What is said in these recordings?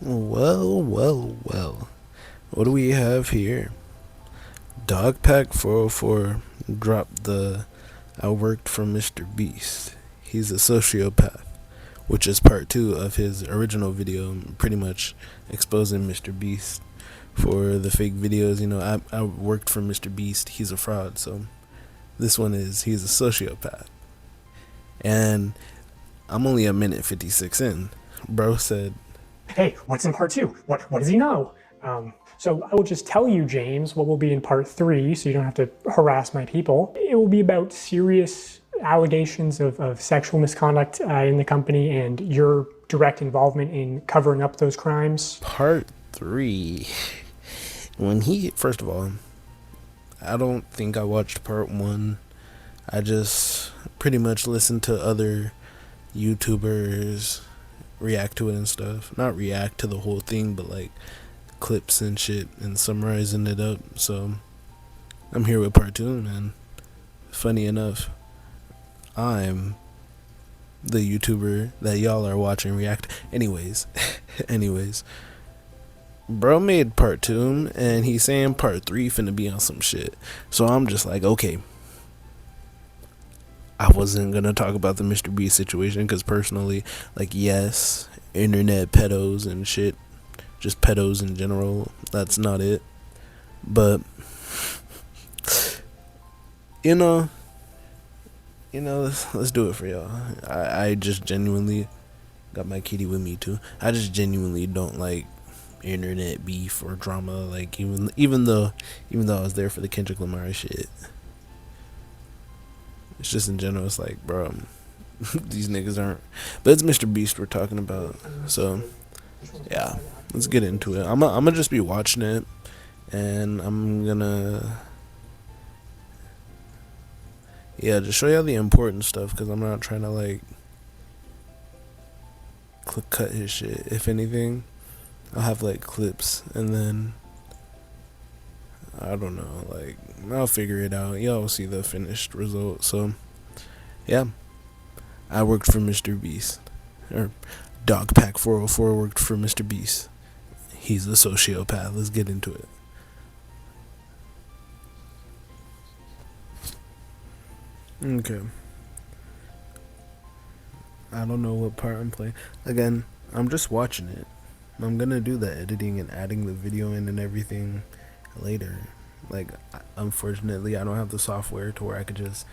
Well, well, well. What do we have here? DOGPACK404 dropped the I worked for Mr.Beast. He's a sociopath, which is part two of his original video, pretty much exposing Mr.Beast for the fake videos. I worked for Mr.Beast. He's a fraud. So this one is he's a sociopath. And I'm only a minute 56 in. Bro said, hey, what's in part two? What does he know? So I will just tell you, James, what will be in part three, so you don't have to harass my people. It will be about serious allegations of sexual misconduct in the company and your direct involvement in covering up those crimes. part three. First of all, I don't think I watched part one. I just pretty much listened to other YouTubers react to it and stuff. Not react to the whole thing, but like clips and shit and summarizing it up. So I'm here with part two, and funny enough, I'm the YouTuber that y'all are watching react. Anyways, bro made part two, and he's saying part three finna be on some shit. So I'm just like, okay. I wasn't gonna talk about the Mr. Beast situation because personally, like, yes, internet pedos and shit, just pedos in general, that's not it. But you know, let's do it for y'all. I just genuinely got my kitty with me too. I just genuinely don't like internet beef or drama. Like even though I was there for the Kendrick Lamar shit. It's just in general, it's like, bro, these niggas aren't. But it's Mr. Beast we're talking about. So, yeah, let's get into it. I'm gonna just be watching it, and I'm gonna, yeah, just show y'all the important stuff, because I'm not trying to, like, cut his shit. If anything, I'll have, like, clips, and then, I don't know, like, I'll figure it out. Y'all will see the finished result. So, yeah, I worked for Mr. Beast, or DOGPACK404 worked for Mr. Beast. He's a sociopath. Let's get into it. Okay. I don't know what part I'm playing. Again, I'm just watching it. I'm gonna do the editing and adding the video in and everything later. Like, unfortunately, I don't have the software to where I could just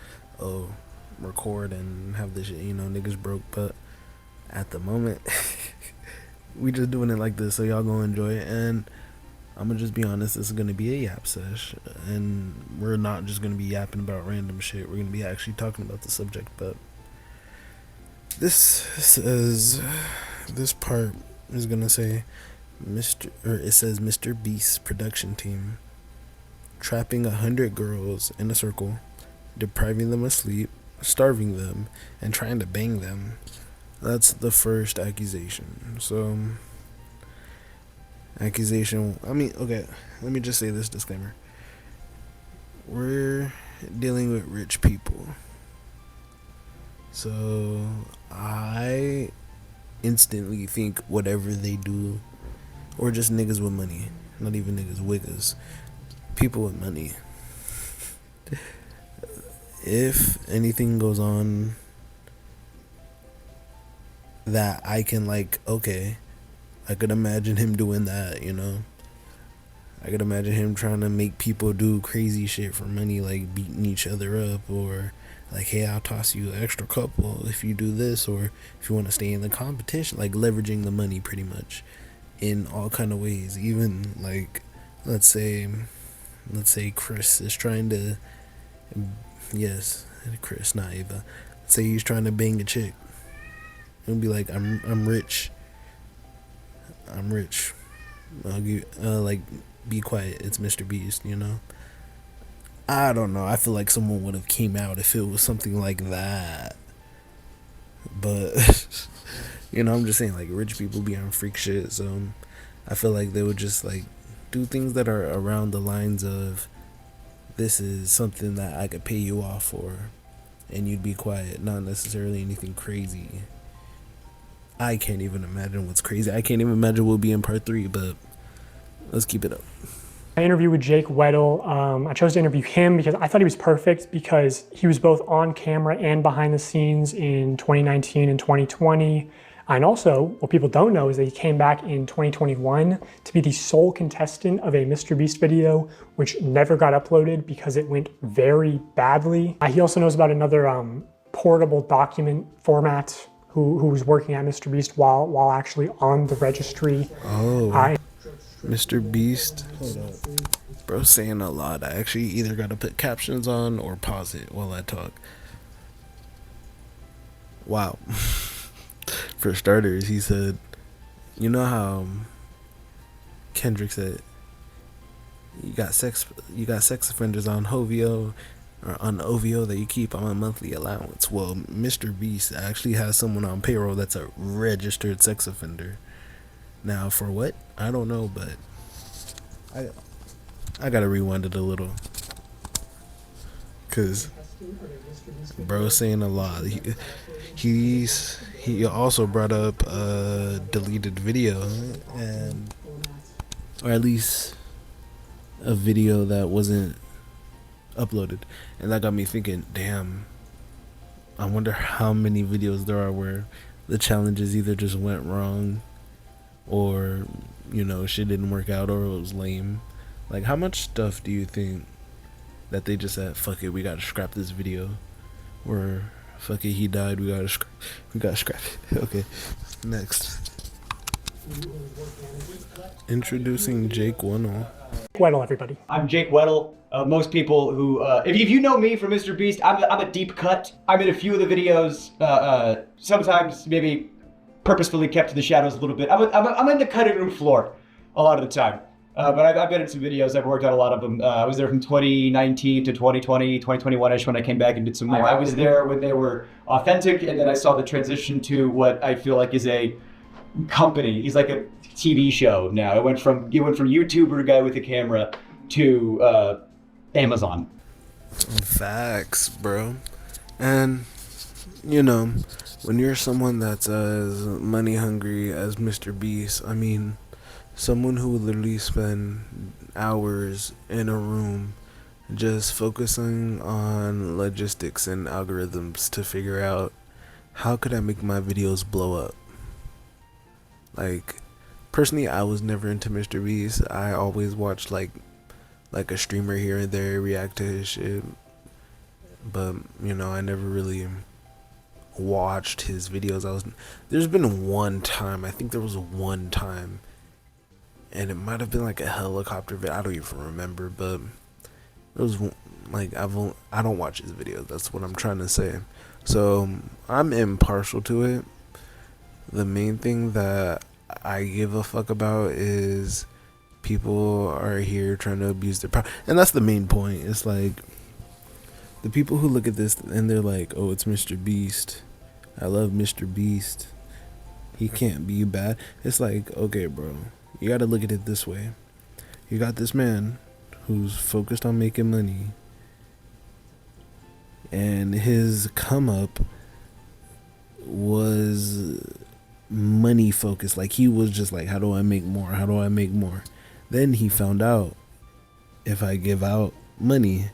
record and have this shit, niggas broke. But at the moment, we just doing it like this, so y'all gonna enjoy it. And I'm gonna just be honest, this is gonna be a yap sesh, and we're not just gonna be yapping about random shit. We're gonna be actually talking about the subject. But this part is gonna say it says Mr. Beast production team trapping 100 girls in a circle, depriving them of sleep, starving them, and trying to bang them. That's the first accusation. So, okay, let me just say this disclaimer. We're dealing with rich people. So, I instantly think whatever they do, or just niggas with money, not even niggas, wiggas, people with money, if anything goes on that I can, like, okay, I could imagine him doing that, I could imagine him trying to make people do crazy shit for money, like beating each other up, or like, hey, I'll toss you an extra couple if you do this, or if you want to stay in the competition, like leveraging the money pretty much in all kind of ways. Even like, let's say Chris is trying to, yes, Chris, not Ava. Let's say he's trying to bang a chick. He'll be like, I'm rich. I'll give, like, be quiet. It's Mr. Beast, I don't know. I feel like someone would have came out if it was something like that. But I'm just saying, like, rich people be on freak shit, so I feel like they would just, like, do things that are around the lines of, this is something that I could pay you off for, and you'd be quiet, not necessarily anything crazy. I can't even imagine what's crazy. I can't even imagine what will be in part 3, but let's keep it up. I interviewed with Jake Weddle. I chose to interview him because I thought he was perfect because he was both on camera and behind the scenes in 2019 and 2020. And also, what people don't know is that he came back in 2021 to be the sole contestant of a MrBeast video, which never got uploaded because it went very badly. He also knows about another portable document format who was working at MrBeast while actually on the registry. Oh. MrBeast, hold up, bro, saying a lot. I actually either gotta put captions on or pause it while I talk. Wow. For starters, he said, you know how Kendrick said you got sex offenders on Hovio or on OVO that you keep on a monthly allowance. Well, MrBeast actually has someone on payroll that's a registered sex offender. Now, for what? I don't know, but I gotta rewind it a little. Cause bro saying a lot. He also brought up a deleted video, and or at least a video that wasn't uploaded, and that got me thinking, damn, I wonder how many videos there are where the challenges either just went wrong or, you know, shit didn't work out or it was lame. Like, how much stuff do you think that they just said, fuck it, we gotta scrap this video, or fuck it, he died, we gotta scrap it. Okay, next. Introducing Jake Weddle. Weddle, everybody. I'm Jake Weddle. Most people who, if you know me from MrBeast, I'm a deep cut. I'm in a few of the videos, sometimes maybe purposefully kept to the shadows a little bit. I'm in the cutting room floor a lot of the time. But I've been in some videos. I've worked on a lot of them. I was there from 2019 to 2020, 2021-ish when I came back and did some more. I was there when they were authentic, and then I saw the transition to what I feel like is a company. He's like a TV show now. It went from YouTuber guy with a camera to Amazon. Facts, bro. And you know, when you're someone that's as money hungry as MrBeast, I mean, someone who would literally spend hours in a room just focusing on logistics and algorithms to figure out how could I make my videos blow up. Like, personally, I was never into MrBeast. I always watched like a streamer here and there react to his shit, but you know, I never really watched his videos. There's been one time, I think there was one time, and it might have been like a helicopter video, I don't even remember, but it was like, I don't watch his videos, that's what I'm trying to say. So I'm impartial to it. The main thing that I give a fuck about is people are here trying to abuse their power, and that's the main point. It's like the people who look at this and they're like, oh, it's MrBeast, I love MrBeast, he can't be bad. It's like, okay, bro, you gotta look at it this way. You got this man who's focused on making money, and his come up was money focused. Like, he was just like, how do I make more, how do I make more? Then he found out, if I give out money,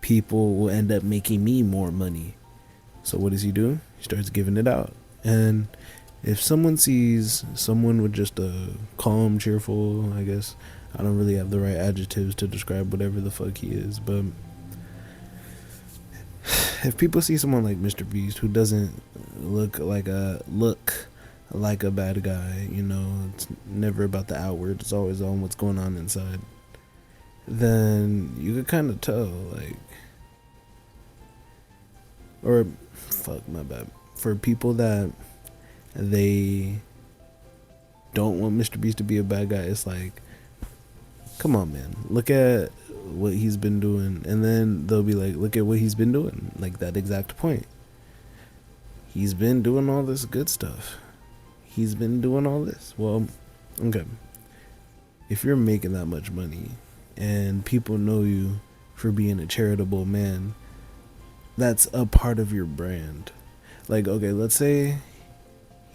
people will end up making me more money. So what does he do? He starts giving it out. And if someone sees someone with just a calm, cheerful, I guess I don't really have the right adjectives to describe whatever the fuck he is, but if people see someone like MrBeast who doesn't look like a bad guy, you know, it's never about the outward, it's always on what's going on inside, then you could kind of tell, like, or fuck, my bad, for people that they don't want MrBeast to be a bad guy, it's like, come on, man, look at what he's been doing, and then they'll be like, look at what he's been doing, like that exact point. He's been doing all this good stuff. He's been doing all this. Well, okay, if you're making that much money and people know you for being a charitable man, that's a part of your brand. Like, okay, let's say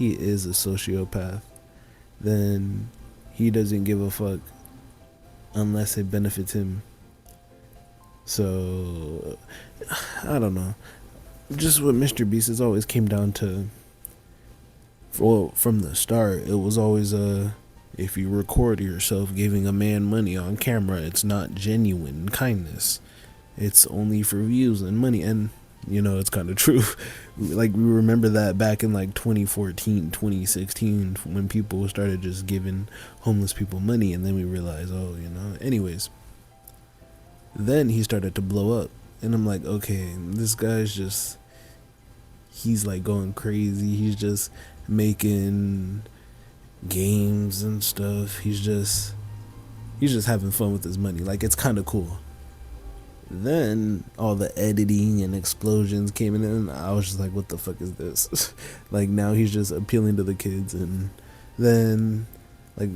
he is a sociopath, then he doesn't give a fuck unless it benefits him. So I don't know. Just what Mr. Beast has always came down to. Well, from the start, it was always if you record yourself giving a man money on camera, it's not genuine kindness. It's only for views and money. And you know, it's kind of true. Like, we remember that back in like 2014, 2016, when people started just giving homeless people money, and then we realized, oh, you know, anyways. Then he started to blow up, and I'm like, okay, this guy's just, he's like going crazy. He's just making games and stuff. He's just having fun with his money. Like, it's kind of cool. Then all the editing and explosions came in, and I was just like, what the fuck is this? Like, now he's just appealing to the kids. And then like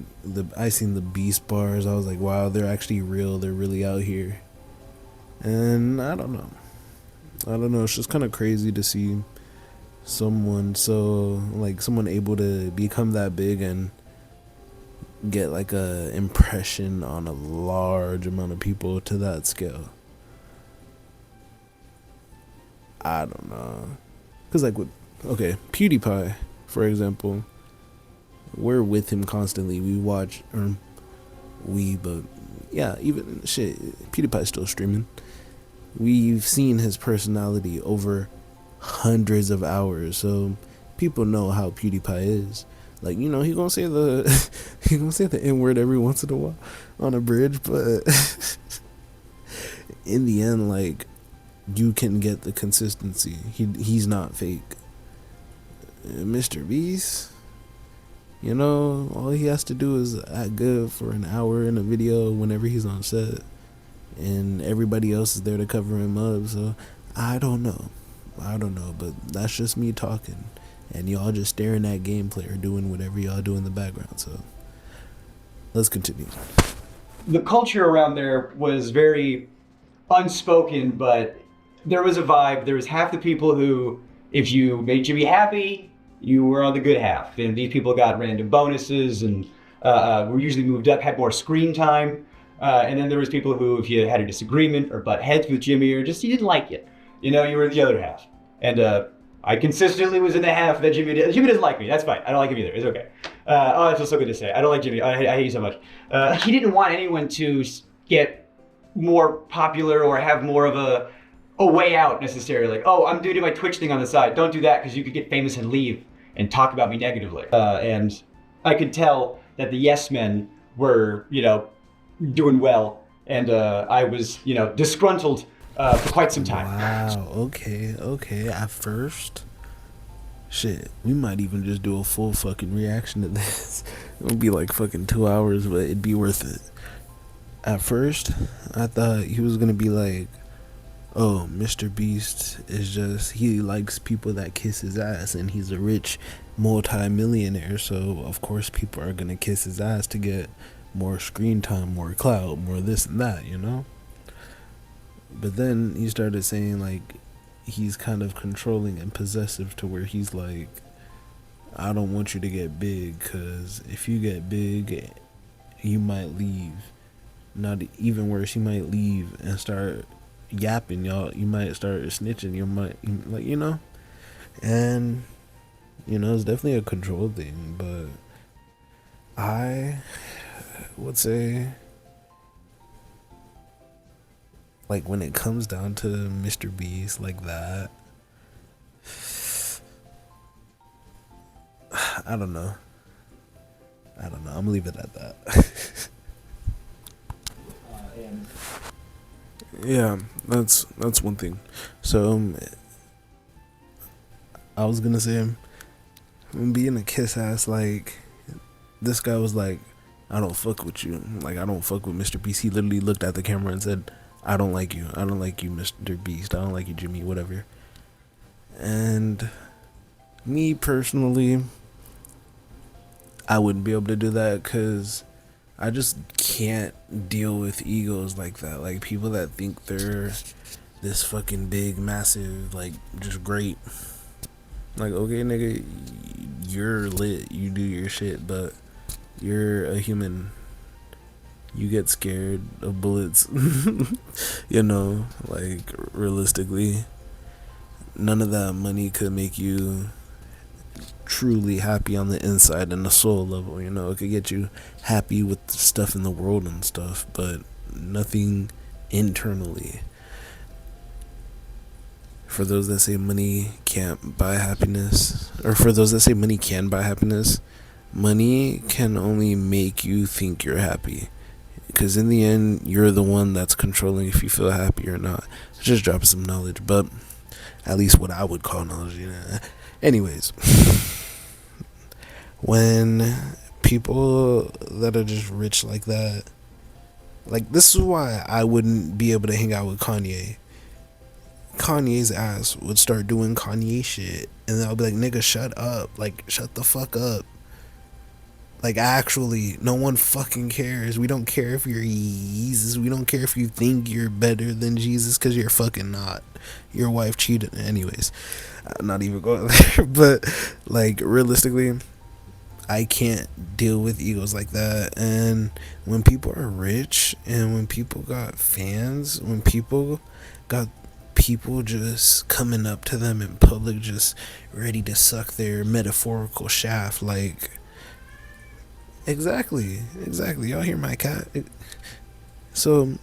I seen the Beast bars. I was like, wow, they're actually real. They're really out here. And I don't know, it's just kind of crazy to see someone able to become that big and get like a impression on a large amount of people to that scale. I don't know, because like PewDiePie, for example, we're with him constantly. We watch, but yeah, even shit, PewDiePie's still streaming. We've seen his personality over hundreds of hours, so people know how PewDiePie is. Like, you know, he gonna say the N-word every once in a while on a bridge, but in the end, like, you can get the consistency. He's not fake. Mr. Beast, you know, all he has to do is act good for an hour in a video whenever he's on set, and everybody else is there to cover him up. So I don't know, but that's just me talking, and y'all just staring at gameplay or doing whatever y'all do in the background. So let's continue. The culture around there was very unspoken, but there was a vibe. There was half the people who, if you made Jimmy happy, you were on the good half. And these people got random bonuses and were usually moved up, had more screen time. And then there was people who, if you had a disagreement or butt heads with Jimmy, or just you didn't like it, you know, you were the other half. And I consistently was in the half that Jimmy doesn't like me. That's fine. I don't like him either. It's okay. Oh, that feels so good to say. I don't like Jimmy. I hate you so much. He didn't want anyone to get more popular or have more of a way out necessarily. Like, oh, I'm doing my Twitch thing on the side. Don't do that because you could get famous and leave and talk about me negatively. And I could tell that the yes men were, you know, doing well, and I was, you know, disgruntled for quite some time. Wow. Okay. At first, shit, we might even just do a full fucking reaction to this. It'll be like fucking 2 hours, but it'd be worth it. At first, I thought he was gonna be like, oh, Mr. Beast is just, he likes people that kiss his ass, and he's a rich multi-millionaire, so of course people are gonna kiss his ass to get more screen time, more clout, more this and that, you know? But then he started saying, like, he's kind of controlling and possessive to where he's like, I don't want you to get big, because if you get big, you might leave. Not even worse, you might leave and start yapping, y'all. You might start snitching. You might, like, you know? And, you know, it's definitely a control thing, but I would say, like, when it comes down to Mr. Beast like that, I don't know. I'm gonna leave it at that. Yeah, that's one thing. So I was gonna say, being a kiss ass, like, this guy was like, I don't fuck with you. Like, I don't fuck with Mr. Beast. He literally looked at the camera and said, I don't like you. I don't like you, Mr. Beast. I don't like you, Jimmy, whatever. And me personally, I wouldn't be able to do that, because I just can't deal with egos like that. Like, people that think they're this fucking big, massive, like, just great. Like, okay, nigga, you're lit, you do your shit, but you're a human. You get scared of bullets. You know, like, realistically, none of that money could make you truly happy on the inside and the soul level. You know, it could get you happy with the stuff in the world and stuff, but nothing internally. For those that say money can't buy happiness, or for those that say money can buy happiness, money can only make you think you're happy. Because in the end, you're the one that's controlling if you feel happy or not. Just dropping some knowledge, but at least what I would call knowledge. You know? Anyways, when people that are just rich like that, like, this is why I wouldn't be able to hang out with Kanye. Kanye's ass would start doing Kanye shit, and then I'll be like, nigga, shut up. Like, shut the fuck up. Like, actually, no one fucking cares. We don't care if you're Jesus. We don't care if you think you're better than Jesus, because you're fucking not. Your wife cheated. Anyways, I'm not even going there. But, like, realistically, I can't deal with egos like that. And when people are rich, and when people got fans, when people got people just coming up to them in public, just ready to suck their metaphorical shaft, like, exactly, y'all hear my cat? So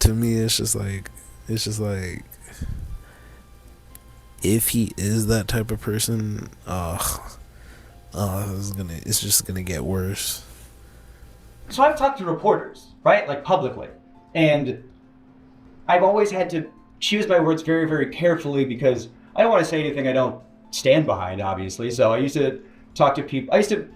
to me, it's just like, if he is that type of person, it's just gonna get worse. So I've talked to reporters, right, like, publicly, and I've always had to choose my words very, very carefully, because I don't want to say anything I don't stand behind, obviously. So I used to talk to people. I used to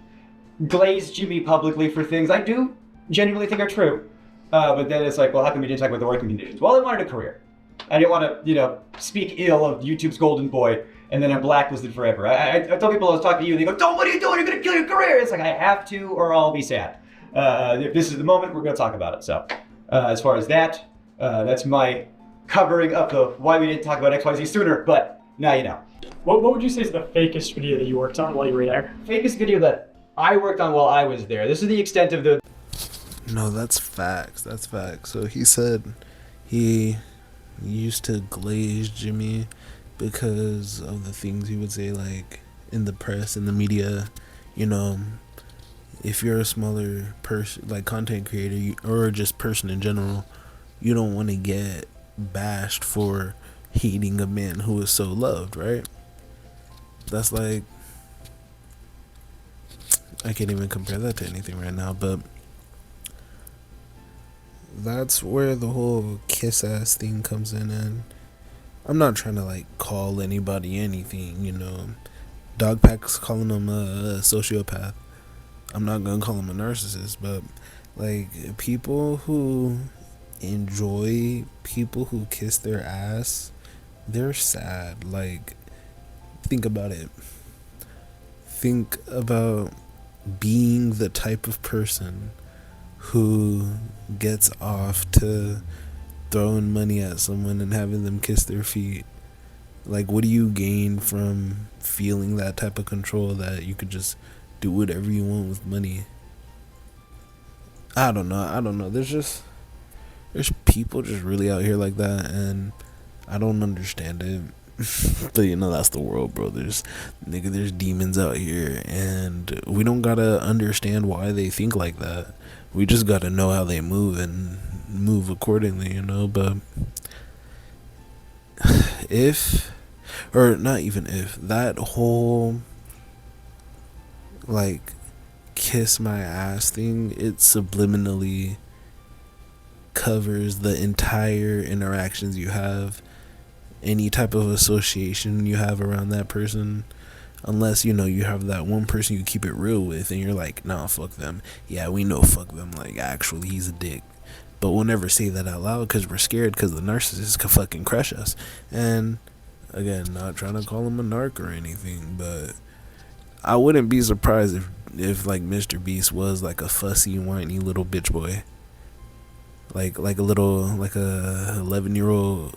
glaze Jimmy publicly for things I do genuinely think are true. But then it's like, well, how come you didn't talk about the working conditions? Well, I wanted a career. I didn't want to, speak ill of YouTube's golden boy, and then I'm blacklisted forever. I tell people I was talking to you, and they go, "Don't, what are you doing? You're going to kill your career." It's like, I have to, or I'll be sad. If this is the moment, we're going to talk about it. So as far as that, that's my covering up of why we didn't talk about XYZ sooner, but now you know. What would you say is the fakest video that you worked on while you were there? Fakest video that I worked on while I was there. This is the extent of the... No, that's facts. So he said he used to glaze Jimmy because of the things he would say, like, in the press, in the media. If you're a smaller person, like content creator, or just person in general, you don't want to get bashed for hating a man who is so loved, right? That's like, I can't even compare that to anything right now, but that's where the whole kiss ass thing comes in. And I'm not trying to, like, call anybody anything, DOGPACK's calling him a sociopath. I'm not gonna call him a narcissist, but, like, people who enjoy people who kiss their ass, they're sad. Like, think about it. Think about being the type of person who gets off to throwing money at someone and having them kiss their feet. Like, what do you gain from feeling that type of control, that you could just do whatever you want with money? I don't know. There's people just really out here like that, and I don't understand it. But that's the world, bro. There's demons out here, and we don't gotta understand why they think like that. We just gotta know how they move and move accordingly, but that whole, like, kiss my ass thing, it subliminally covers the entire interactions you have, any type of association you have around that person, unless you have that one person you keep it real with and you're like, nah, fuck them. Yeah, we know, fuck them, like, actually he's a dick, but we'll never say that out loud because we're scared, because the narcissist could fucking crush us. And again, not trying to call him a narc or anything, but I wouldn't be surprised if like Mr.Beast was like a fussy, whiny little bitch boy, like a 11-year-old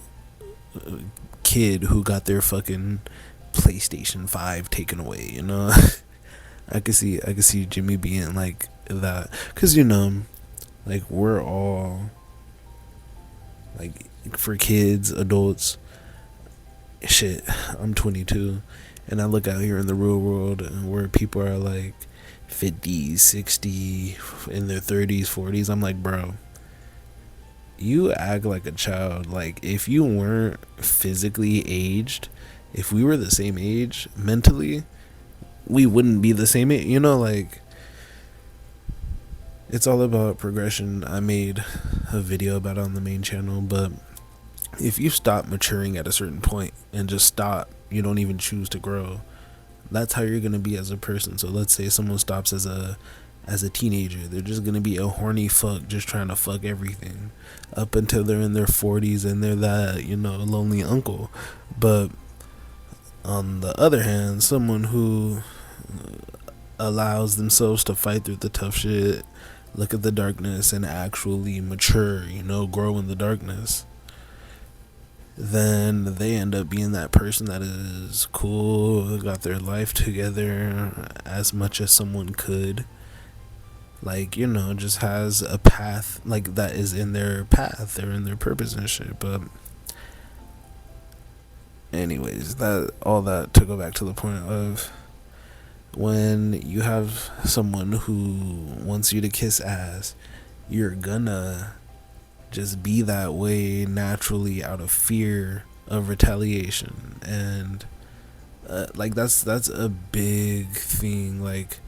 kid who got their fucking PlayStation 5 taken away, you know. I could see Jimmy being like that, because, you know, like, we're all like, for kids, adults, shit, I'm 22, and I look out here in the real world where people are like 50, 60, in their 30s, 40s. I'm like, bro, you act like a child. Like, if you weren't physically aged, if we were the same age mentally, we wouldn't be the same age, you know. Like, it's all about progression. I made a video about it on the main channel, but if you stop maturing at a certain point and just stop, you don't even choose to grow, that's how you're gonna be as a person. So let's say someone stops as a teenager, they're just gonna be a horny fuck, just trying to fuck everything up until they're in their 40s and they're that, you know, lonely uncle. But on the other hand, someone who allows themselves to fight through the tough shit, look at the darkness, and actually mature, you know, grow in the darkness, then they end up being that person that is cool, got their life together as much as someone could, like, you know, just has a path, like, that is in their path, they're in their purpose and shit. But anyways, that all that to go back to the point of, when you have someone who wants you to kiss ass, you're gonna just be that way naturally out of fear of retaliation. And like, that's a big thing. Like,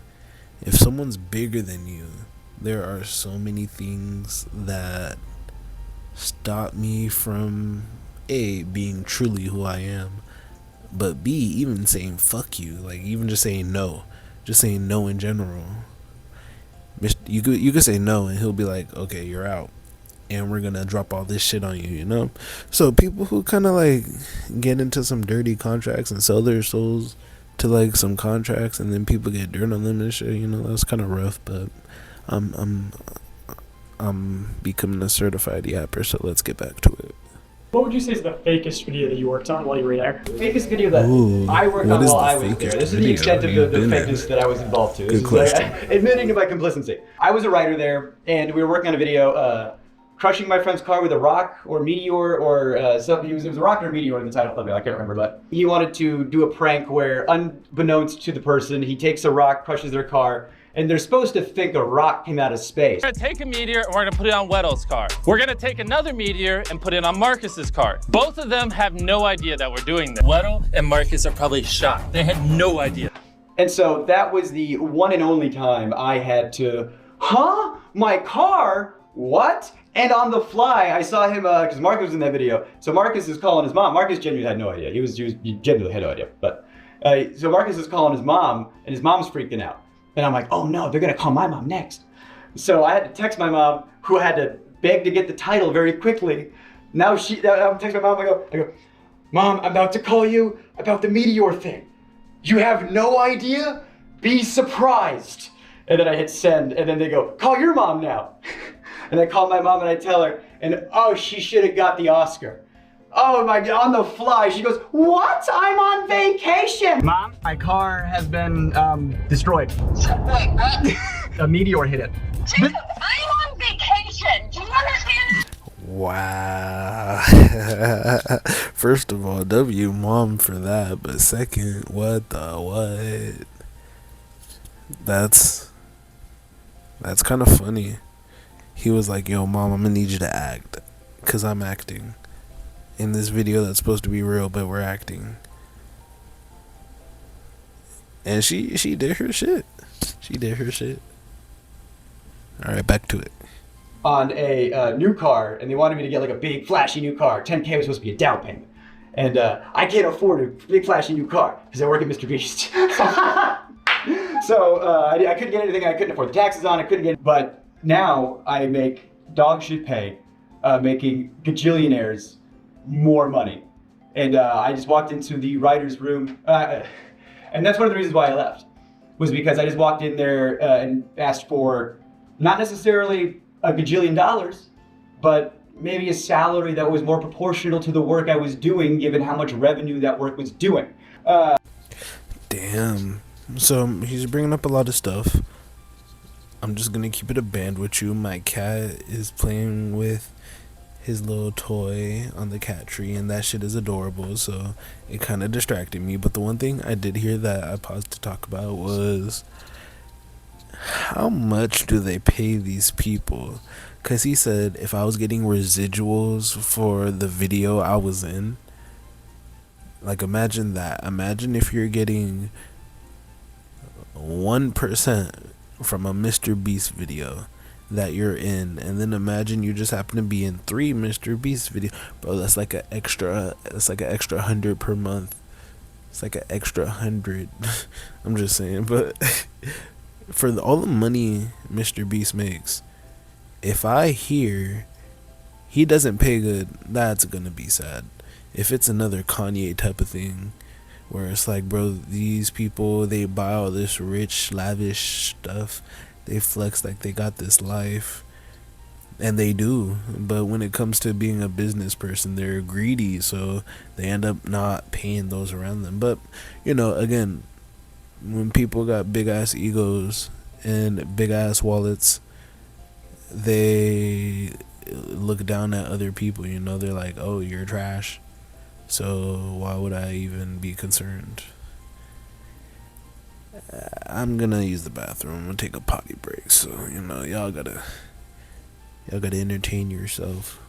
if someone's bigger than you, there are so many things that stop me from A, being truly who I am, but B, even saying fuck you. Like, even just saying no in general. You could say no and he'll be like, okay, you're out, and we're gonna drop all this shit on you, you know. So people who kind of like get into some dirty contracts and sell their souls to like some contracts, and then people get dirt on them and shit, you know, that's kind of rough. But I'm becoming a certified yapper, so let's get back to it. What would you say is the fakest video that you worked on while you were there? Fakest video that I worked on while I was there. This is the extent of the fakeness that I was involved to. This is like, admitting to my complicity. I was a writer there, and we were working on a video, crushing my friend's car with a rock or meteor or something. It was a rock or a meteor in the title thumbnail, I can't remember, but he wanted to do a prank where, unbeknownst to the person, he takes a rock, crushes their car, and they're supposed to think a rock came out of space. We're gonna take a meteor and we're gonna put it on Weddle's car. We're gonna take another meteor and put it on Marcus's car. Both of them have no idea that we're doing this. Weddle and Marcus are probably shocked. They had no idea. And so that was the one and only time I had to, my car? What? And on the fly, I saw him, because Marcus was in that video. So Marcus is calling his mom. Marcus genuinely had no idea. He genuinely had no idea. But so Marcus is calling his mom, and his mom's freaking out. And I'm like, oh no, they're gonna call my mom next. So I had to text my mom, who had to beg to get the title very quickly. Now I'm texting my mom, I go, Mom, I'm about to call you about the meteor thing. You have no idea? Be surprised. And then I hit send, and then they go, call your mom now. And I call my mom and I tell her, and oh, she should have got the Oscar. Oh my God, on the fly, she goes, what? I'm on vacation. Mom, my car has been destroyed. Wait, what? A meteor hit it. Jacob, I'm on vacation. Do you understand? Wow. First of all, W mom for that, but second, what? That's kind of funny. He was like, yo mom, I'm gonna need you to act, cause I'm acting in this video that's supposed to be real, but we're acting. And she did her shit. All right, back to it. On a new car, and they wanted me to get like a big flashy new car. 10K was supposed to be a down payment. And I can't afford a big flashy new car because I work at Mr.Beast. So I couldn't get anything I couldn't afford the taxes on. I couldn't get, but now I make dog shit pay, making gajillionaires more money. And I just walked into the writer's room, and that's one of the reasons why I left, was because I just walked in there and asked for not necessarily a gajillion dollars, but maybe a salary that was more proportional to the work I was doing, given how much revenue that work was doing. Damn. So he's bringing up a lot of stuff. I'm just gonna keep it a band with you. My cat is playing with his little toy on the cat tree, and that shit is adorable, so it kind of distracted me. But the one thing I did hear that I paused to talk about was, how much do they pay these people? Because he said if I was getting residuals for the video I was in, like, imagine that. Imagine if you're getting 1% from a MrBeast video that you're in, and then imagine you just happen to be in 3 MrBeast videos. Bro, that's like an extra 100 per month. It's like an extra 100. I'm just saying. But for all the money MrBeast makes, if I hear he doesn't pay good, that's gonna be sad. If it's another Kanye type of thing, where it's like, bro, these people, they buy all this rich, lavish stuff, they flex like they got this life, and they do, but when it comes to being a business person, they're greedy, so they end up not paying those around them. But, you know, again, when people got big ass egos and big ass wallets, they look down at other people, you know, they're like, oh, you're trash, so why would I even be concerned? I'm gonna use the bathroom. I'm gonna take a potty break, so, you know, y'all gotta entertain yourself.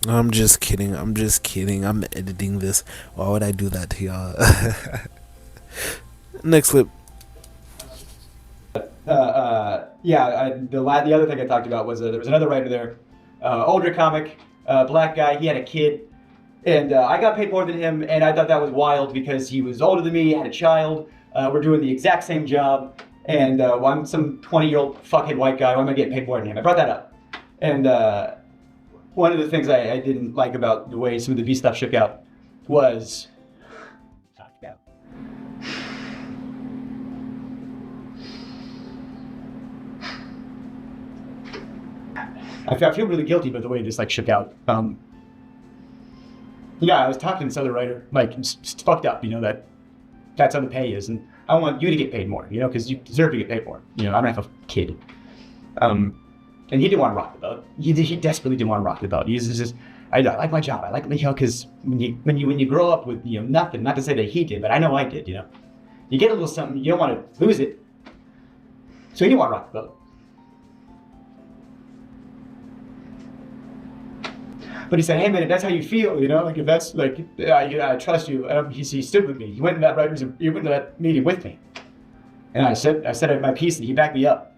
I'm just kidding. I'm editing this. Why would I do that to y'all? Next clip. The other thing I talked about was there was another writer there, older comic, black guy. He had a kid, and I got paid more than him, and I thought that was wild because he was older than me, had a child. We're doing the exact same job, and I'm some 20-year-old fuckhead white guy. Why am I getting paid more than him? I brought that up, and one of the things I didn't like about the way some of the Beast stuff shook out was. I feel really guilty about the way this like shook out. Yeah, I was talking to this other writer, like, it's fucked up, you know, that's how the pay is, and I want you to get paid more, you know, because you deserve to get paid more. You know, I don't have a kid. And he didn't want to rock the boat. He desperately didn't want to rock the boat. He's just, I like my job. I like, you know, because when you grow up with, you know, nothing, not to say that he did, but I know I did, you know, you get a little something, you don't want to lose it. So he didn't want to rock the boat. But he said, hey man, if that's how you feel, you know, like if that's like, I trust you. He stood with me. He went to that meeting with me. And I said my piece, and he backed me up.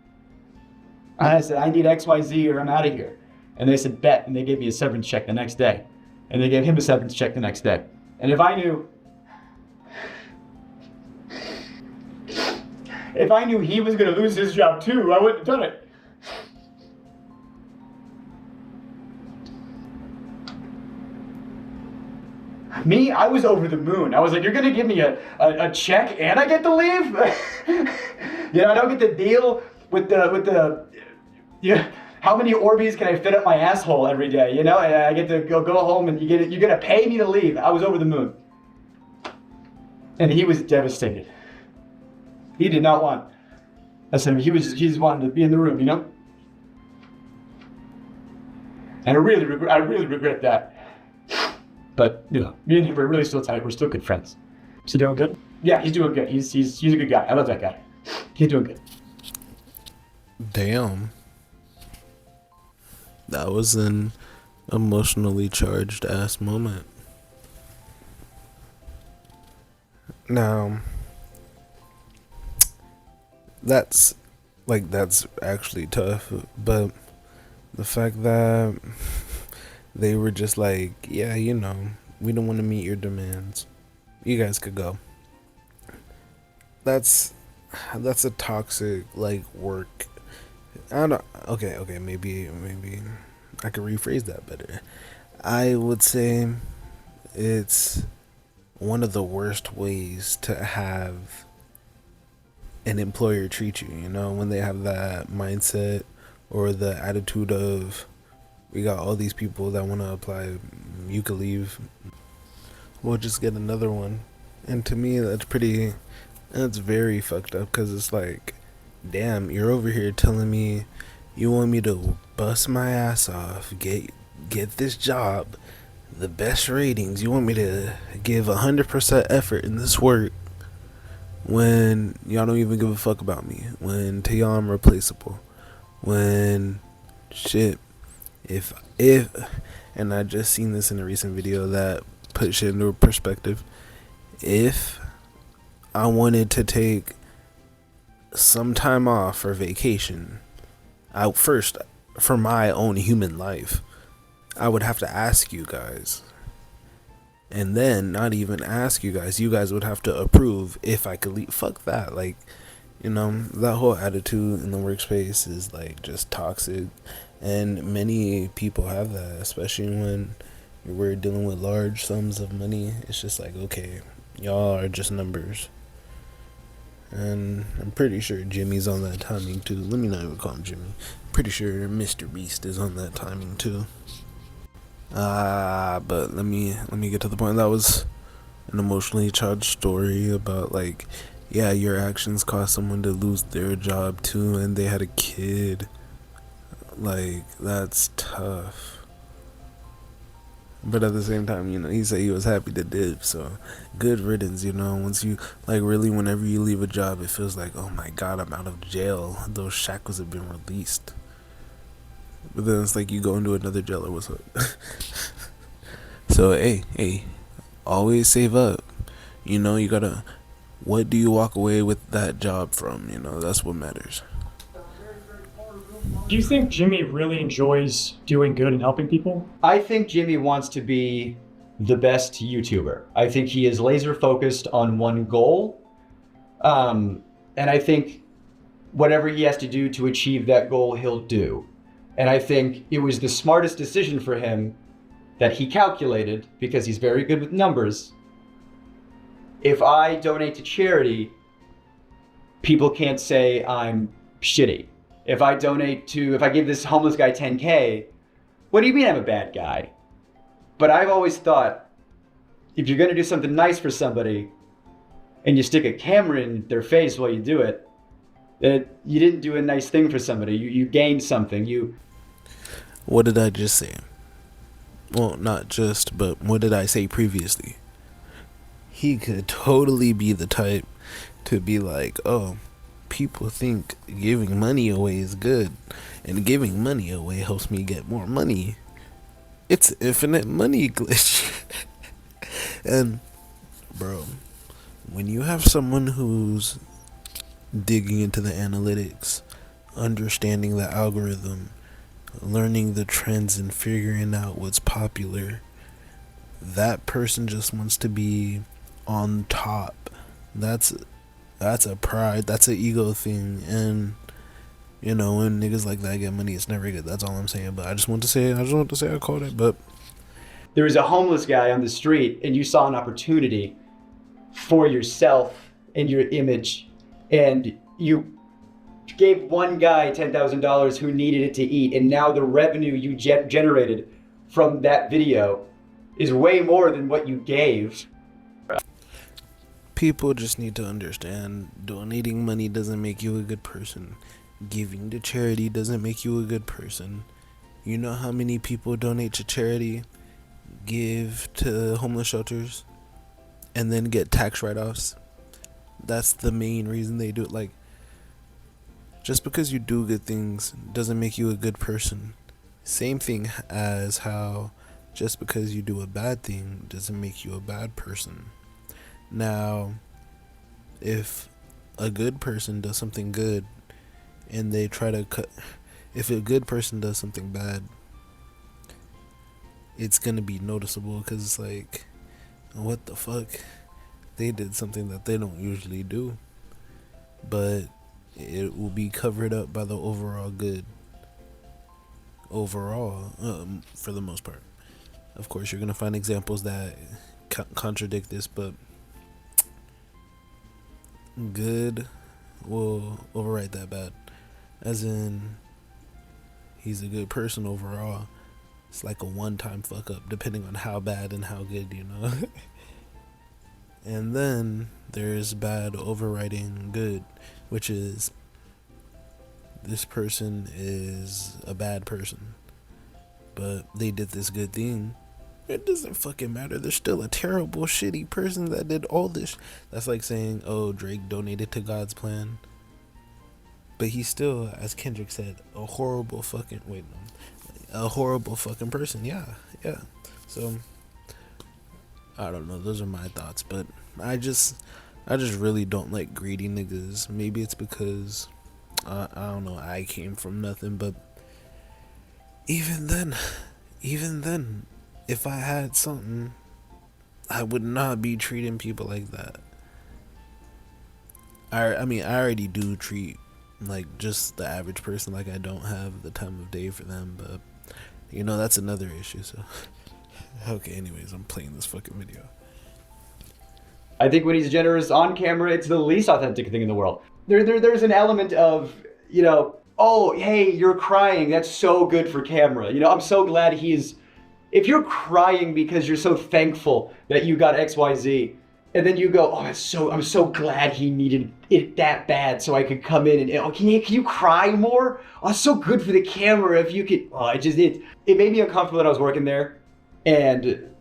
And I said, I need X, Y, Z, or I'm out of here. And they said, bet. And they gave me a severance check the next day. And they gave him a severance check the next day. And if I knew he was going to lose his job too, I wouldn't have done it. Me, I was over the moon. I was like, you're gonna give me a check and I get to leave? You know, I don't get to deal with the yeah, how many Orbeez can I fit up my asshole every day? You know, and I get to go home and you're gonna pay me to leave. I was over the moon. And he was devastated. He did not want. I said, he just wanted to be in the room, you know? And I really regret that. But, you know, me and him are really still tight. We're still good friends. Is he doing good? Yeah, he's doing good. He's a good guy. I love that guy. He's doing good. Damn. That was an emotionally charged ass moment. Now, that's actually tough, but the fact that they were just like, yeah, you know, we don't want to meet your demands, you guys could go. That's a toxic, like, work. I don't know. Okay, maybe I could rephrase that better. I would say it's one of the worst ways to have an employer treat you, you know, when they have that mindset or the attitude of, we got all these people that want to apply, you could leave, we'll just get another one. And to me, that's very fucked up, because it's like, damn, you're over here telling me you want me to bust my ass off, get this job, the best ratings, you want me to give 100% effort in this work, when y'all don't even give a fuck about me, when to y'all I'm replaceable, when shit, if and I just seen this in a recent video that put shit into perspective. If I wanted to take some time off for vacation, out first for my own human life, I would have to ask you guys, and then not even ask you guys would have to approve if I could leave. Fuck that. Like, you know, that whole attitude in the workspace is like just toxic, and many people have that, especially when we're dealing with large sums of money. It's just like, okay, y'all are just numbers. And I'm pretty sure Jimmy's on that timing too. Let me not even call him Jimmy. Pretty sure Mr.Beast is on that timing too. But let me get to the point. That was an emotionally charged story about, like, yeah, your actions caused someone to lose their job too, and they had a kid. Like, that's tough. But at the same time, you know, he said he was happy to dip, so good riddance, you know. Once you, like, really, whenever you leave a job, it feels like, oh my god, I'm out of jail. Those shackles have been released. But then it's like you go into another jail, or what's up? So, hey, always save up. You know, you gotta, what do you walk away with that job from? You know, that's what matters. Do you think Jimmy really enjoys doing good and helping people? I think Jimmy wants to be the best YouTuber. I think he is laser focused on one goal. And I think whatever he has to do to achieve that goal, he'll do. And I think it was the smartest decision for him that he calculated, because he's very good with numbers. If I donate to charity, people can't say I'm shitty. If I give this homeless guy 10K, what do you mean I'm a bad guy? But I've always thought, if you're gonna do something nice for somebody, and you stick a camera in their face while you do it, that you didn't do a nice thing for somebody. You gained something. What did I just say? Well, not just, but what did I say previously? He could totally be the type to be like, oh, people think giving money away is good, and giving money away helps me get more money. It's infinite money glitch. And bro, when you have someone who's digging into the analytics, understanding the algorithm, learning the trends and figuring out what's popular, that person just wants to be on top. That's a pride, that's an ego thing. And you know, when niggas like that get money, it's never good. That's all I'm saying. But I just want to say I called it. But there was a homeless guy on the street, and you saw an opportunity for yourself and your image, and you gave one guy $10,000 who needed it to eat, and now the revenue you generated from that video is way more than what you gave. people just need to understand, donating money doesn't make you a good person. Giving to charity doesn't make you a good person. You know how many people donate to charity, give to homeless shelters, and then get tax write-offs? That's the main reason they do it. Like, just because you do good things doesn't make you a good person. Same thing as how just because you do a bad thing doesn't make you a bad person. Now, if a good person does something good and they try to if a good person does something bad, it's gonna be noticeable because it's like, what the fuck? They did something that they don't usually do, but it will be covered up by the overall good. Overall, for the most part. Of course, you're gonna find examples that contradict this, but good will override that bad. As in, he's a good person overall. It's like a one-time fuck up, depending on how bad and how good, you know. And then there's bad overriding good, which is this person is a bad person, but they did this good thing. It doesn't fucking matter. They're still a terrible, shitty person that did all this. That's like saying, oh, Drake donated to God's plan, but he's still, as Kendrick said, a horrible fucking person. Yeah. So I don't know. Those are my thoughts, but I just really don't like greedy niggas. Maybe it's because I don't know. I came from nothing, but even then, if I had something, I would not be treating people like that. I mean, I already do treat like just the average person like I don't have the time of day for them, but you know, that's another issue. So okay, anyways, I'm playing this fucking video. I think when he's generous on camera, it's the least authentic thing in the world. There's an element of, you know, oh, hey, you're crying. That's so good for camera. You know, I'm so glad he's... If you're crying because you're so thankful that you got XYZ, and then you go, oh, I'm so glad he needed it that bad so I could come in and, oh, can you cry more? Oh, it's so good for the camera if you could... Oh, it made me uncomfortable that I was working there, and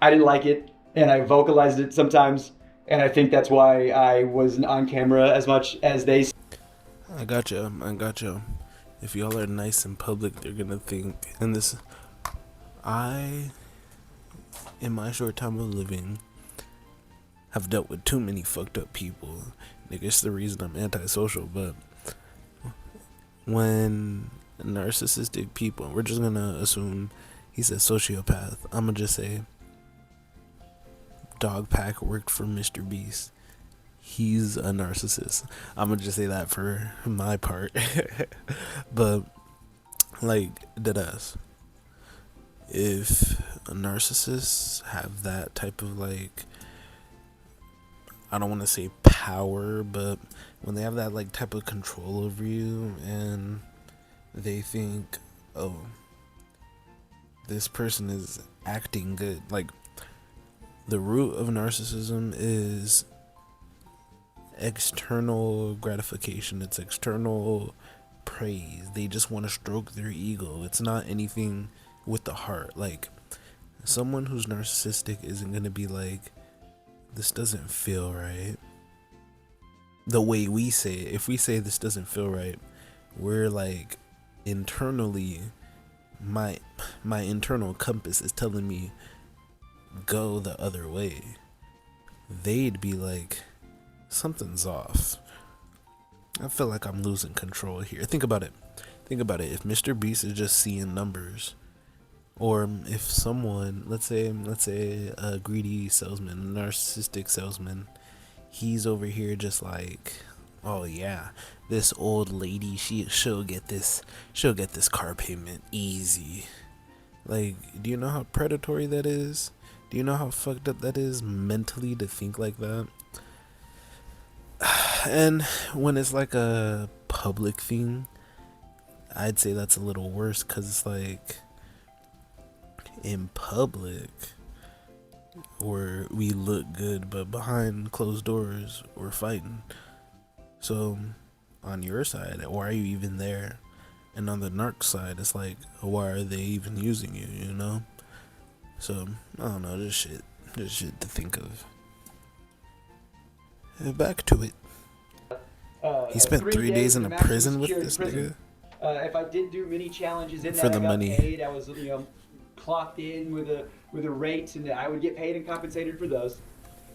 I didn't like it. And I vocalized it sometimes, and I think that's why I wasn't on camera as much as they. I gotcha. If y'all are nice in public, they're gonna think. And this, in my short time of living, have dealt with too many fucked up people. Nigga, it's the reason I'm antisocial. But when narcissistic people, we're just gonna assume he's a sociopath. I'm gonna just say. DOGPACK worked for Mr.Beast. He's a narcissist. I'm gonna just say that for my part. But like, deadass, if a narcissist have that type of, like, I don't want to say power, but when they have that like type of control over you, and they think, oh, this person is acting good, like, the root of narcissism is external gratification. It's external praise. They just want to stroke their ego. It's not anything with the heart. Like, someone who's narcissistic isn't going to be like, this doesn't feel right. The way we say it. If we say this doesn't feel right, we're like, internally, my internal compass is telling me go the other way. They'd be like, something's off. I feel like I'm losing control here. Think about it. If Mr.Beast is just seeing numbers, or if someone, let's say a greedy salesman, a narcissistic salesman, he's over here just like, oh yeah, this old lady, she'll get this car payment easy. Like, do you know how predatory that is? Do you know how fucked up that is mentally to think like that? And when it's like a public thing, I'd say that's a little worse, because it's like, in public, where we look good, but behind closed doors, we're fighting. So, on your side, why are you even there? And on the narc side, it's like, why are they even using you, you know? So, I don't know, just shit to think of. Back to it. He spent 3 days in a prison with this nigga. If I did do mini challenges in that, For the I got money. paid. I was, you know, clocked in with a rate, and I would get paid and compensated for those.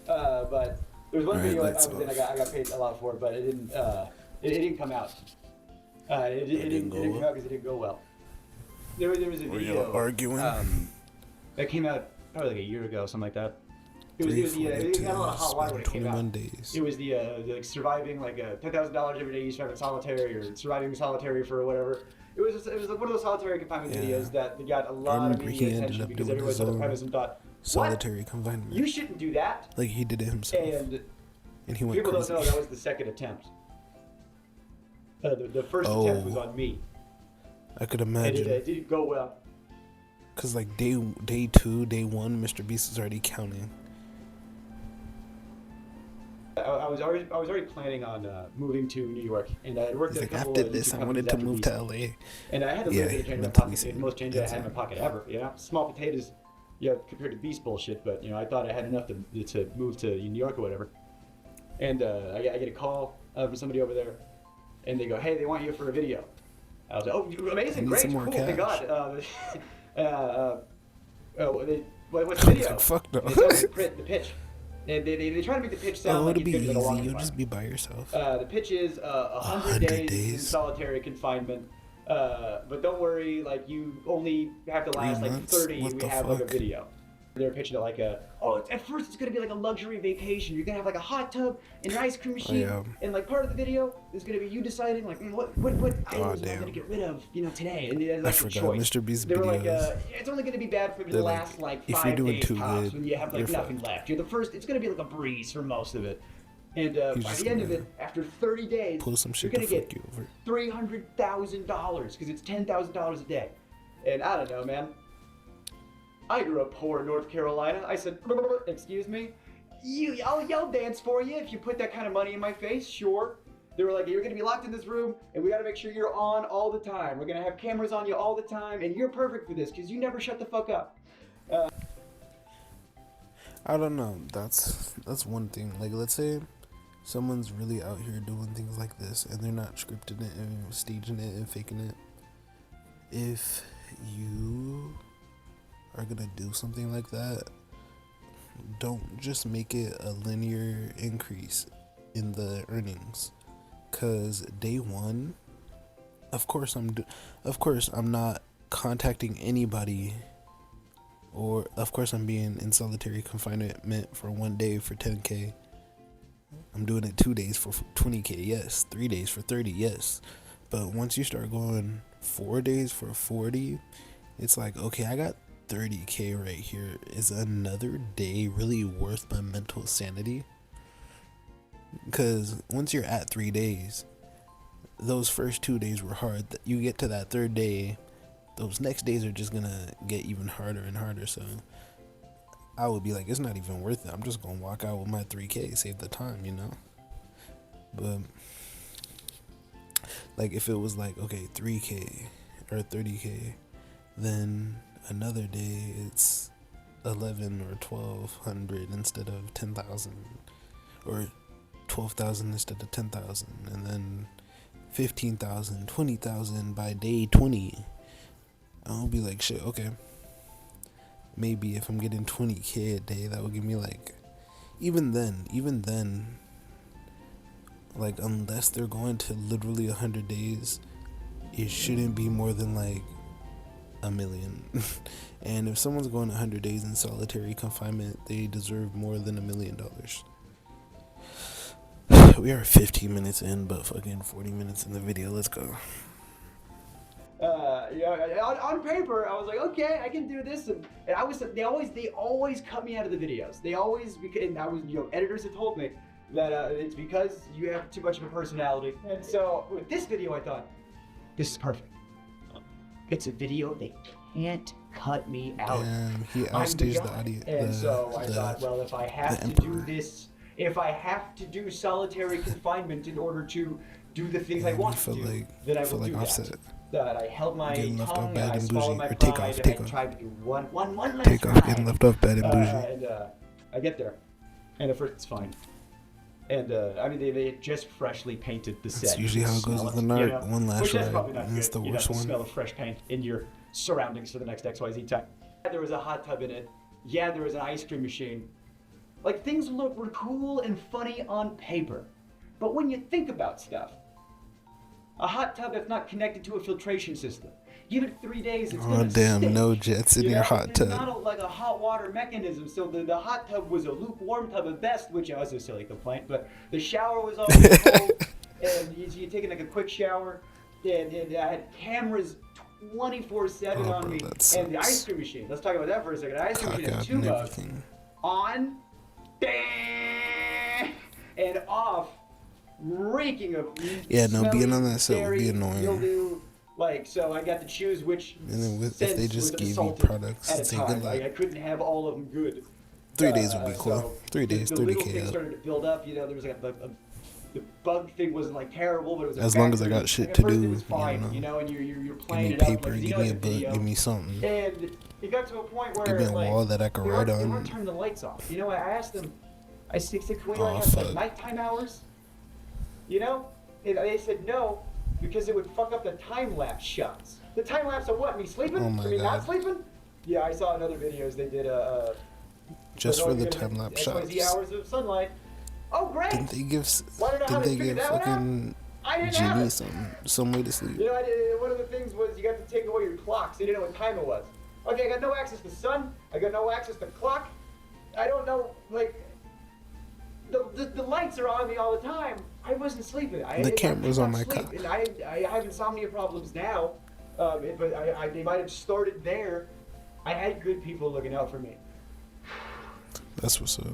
But there was one video I was in, I got paid a lot for, but it didn't come out. It didn't come out because it didn't go well. There was a video arguing? that came out probably like a year ago, something like that. It got a lot of hot water when it came out. Days. It was the like surviving like $10,000 every day you survive in solitary, or surviving solitary for whatever. It was like one of those solitary confinement videos that got a lot of media attention because everyone saw the premise and thought, solitary confinement. You shouldn't do that. Like, he did it himself. And he went people crazy. don't know that was the second attempt. The first attempt was on me. I could And imagine. it didn't go well. Cause like day 2, day 1, Mr. Beast is already counting. I was already planning on moving to New York, and I worked He's at a like, couple after of this, YouTube I wanted companies to after move Beast. to LA. And I had a Yeah, little bit of change in my mentally pocket, sane. the most change I had in my That's pocket ever. You know, small potatoes, compared to Beast bullshit. But I thought I had enough to move to New York or whatever. And I get a call from somebody over there, and they go, "Hey, they want you for a video." I was like, "Oh, amazing, need great, some more cool, thank cash. God." What's the video? Like, fuck no. They tell me the pitch. And they try to make the pitch sound Oh, like it'll it's be gonna be like a easy. rocket You'll fire. just be by yourself. The pitch is 100 100 days in days. solitary confinement. But don't worry, like you only have to 3 last like months? 30. What We the have like a fuck? video. They're pitching it like at first it's gonna be like a luxury vacation. You're gonna have like a hot tub and an ice cream machine, yeah. and like part of the video is gonna be you deciding like what items am I gonna get rid of, today, and I that's the forgot choice. Mr. Beast They were like, videos. it's only gonna be bad for the They're like, last like if 5 you're doing days too tops good, when you have like you're nothing fucked. left. You're the first. It's gonna be like a breeze for most of it. And He's by just the end of gonna it, after 30 days, Pull some you're shit gonna to get fuck you over. $300,000 because it's $10,000 a day. And I don't know, man. I grew up poor in North Carolina. I said, "Excuse me, I'll dance for you if you put that kind of money in my face." Sure. They were like, "You're gonna be locked in this room, and we gotta make sure you're on all the time. We're gonna have cameras on you all the time, and you're perfect for this because you never shut the fuck up." I don't know. That's one thing. Like, let's say someone's really out here doing things like this, and they're not scripting it and staging it and faking it. If you are gonna do something like that, don't just make it a linear increase in the earnings. Cause day 1, of course I'm not contacting anybody, or of course I'm being in solitary confinement for 1 day for 10K. I'm doing it 2 days for 20K, yes. 3 days for 30, yes. But once you start going 4 days for 40, it's like, okay, I got 30K right here. Is another day really worth my mental sanity? Because once you're at 3 days, those first 2 days were hard. You get to that 3rd day, those next days are just gonna get even harder and harder. So I would be like, it's not even worth it. I'm just gonna walk out with my 3K, save the time, But like, if it was like, okay, 3K or 30K, then another day it's 11 or 1200 instead of 10,000, or 12,000 instead of 10,000, and then 15,000, 20,000 by day 20. I'll be like, shit, okay. Maybe if I'm getting 20K a day, that would give me like, even then, like, unless they're going to literally 100 days, it shouldn't be more than like $1 million. And if someone's going 100 days in solitary confinement, they deserve more than $1 million. We are 15 minutes in, but fucking 40 minutes in the video. Let's go. On paper, I was like, okay, I can do this, and they always cut me out of the videos. They always, and I was, editors have told me that it's because you have too much of a personality. And so with this video, I thought, this is perfect. It's a video they can't cut me out. Damn, he I'm the outstaged the guy. audience. And so I thought, well, if I have to do this, if I have to do solitary confinement in order to do the things I want to do, then I will do Offset. that. I held my Getting left off tongue, bad and I and swallowed bougie. my Or take pride, off, and take I off. tried to do one last Take off, try. getting left off bad and bougie. And I get there, and at first it's fine. And I mean, they just freshly painted the set. That's usually how it goes with an art. One last which is ride, probably not and it's good. the You worst have the one. smell of fresh paint in your surroundings for the next XYZ time. There was a hot tub in it. Yeah, there was an ice cream machine. Like, things were cool and funny on paper. But when you think about stuff, a hot tub that's not connected to a filtration system, give it 3 days, it's Oh gonna damn, stink. no jets in your hot There's tub. not like a hot water mechanism, so the hot tub was a lukewarm tub at best, which was a silly complaint, but the shower was always cold, and you're taking like a quick shower, and I had cameras 24/7 on bro, me, that and the sucks. ice cream machine, let's talk about that for a second. The ice cream Cock machine out had 2 and modes, everything. on, and off, reeking of Yeah, no, being smelly, on that set would be dairy, annoying. mildew, Like, so I got to choose which And then if scents they just were gave you salted products at and a say time. good Like, luck. I couldn't have all of them good. 3 days would be cool. So 3 days, the 30 little things KO. started to build up. You know, there was like the bug thing wasn't like terrible, but it was As long as I got shit to first do, it was fine, you know. and you're Give playing me it up paper, like, you give know, me it's a book, video. give me something. And it got to a point where Give me a like, wall that I can write they on. weren't turning the lights off. You know, I asked them, I said, can we Aw, like have like fuck. nighttime hours? You know? And they said no, because it would fuck up the time lapse shots. The time lapse of what? Me sleeping? Oh my I mean, not God. sleeping? Yeah, I saw in other videos they did Just like, for oh, the you're gonna time lapse get shots. 20 hours of sunlight. Oh, great! Didn't they give Wanna know how didn't to they figure give that out? fucking I didn't have Jimmy it. some way to sleep? You know, one of the things was you got to take away your clock, so you didn't know what time it was. Okay, I got no access to sun. I got no access to clock. I don't know, like, the lights are on me all the time. I wasn't sleeping. The camera's on my cock. cock. And I have insomnia problems now, but they might have started there. I had good people looking out for me. That's what's up.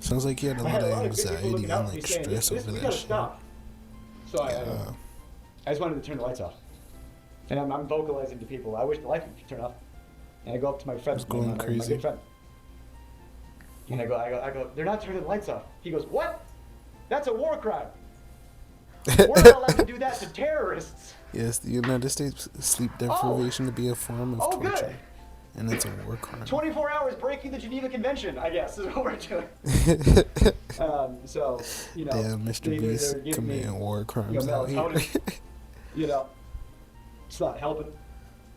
Sounds like you had a I lot had a of lot of good people anxiety looking out and for me like saying, stress this, over we that gotta shit. stop. So Yeah. I just wanted to turn the lights off. And I'm vocalizing to people, I wish the lights would turn off. And I go up to my friend, It's going my crazy. good friend. And I go, they're not turning the lights off. He goes, what? That's a war crime. We're not allowed to do that to terrorists. Yes, the United States sleep deprivation to be a form of Oh, torture. good. And it's a war crime. 24 hours breaking the Geneva Convention, I guess, is what we're doing. So, you know. Damn, Mr. they're Beast giving me, committing war you know, crimes out here. melatonin. You know, it's not helping.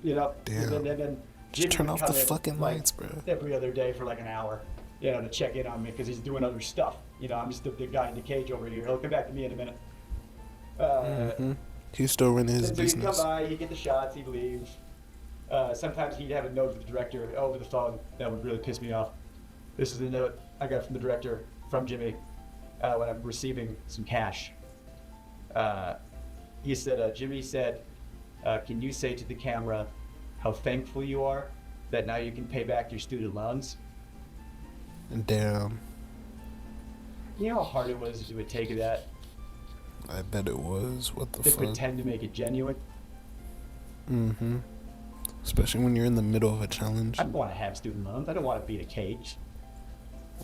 You know, Damn. And then Just Jimmy turn would off the come in, fucking like, lights, bro. every other day for like an hour, you know, to check in on me because he's doing other stuff. You know, I'm just the guy in the cage over here. He'll come back to me in a minute. He's still running his So he'd come business. by, he'd get the shots, he'd leave. Sometimes he'd have a note with the director over the phone that would really piss me off. This is the note I got from the director, from Jimmy, when I'm receiving some cash. He said, Jimmy said, can you say to the camera how thankful you are that now you can pay back your student loans? Damn. You know how hard it was to take that, I bet it was. What the to fuck? pretend to make it genuine? Mm-hmm. Especially when you're in the middle of a challenge. I don't want to have student loans. I don't want to be in a cage.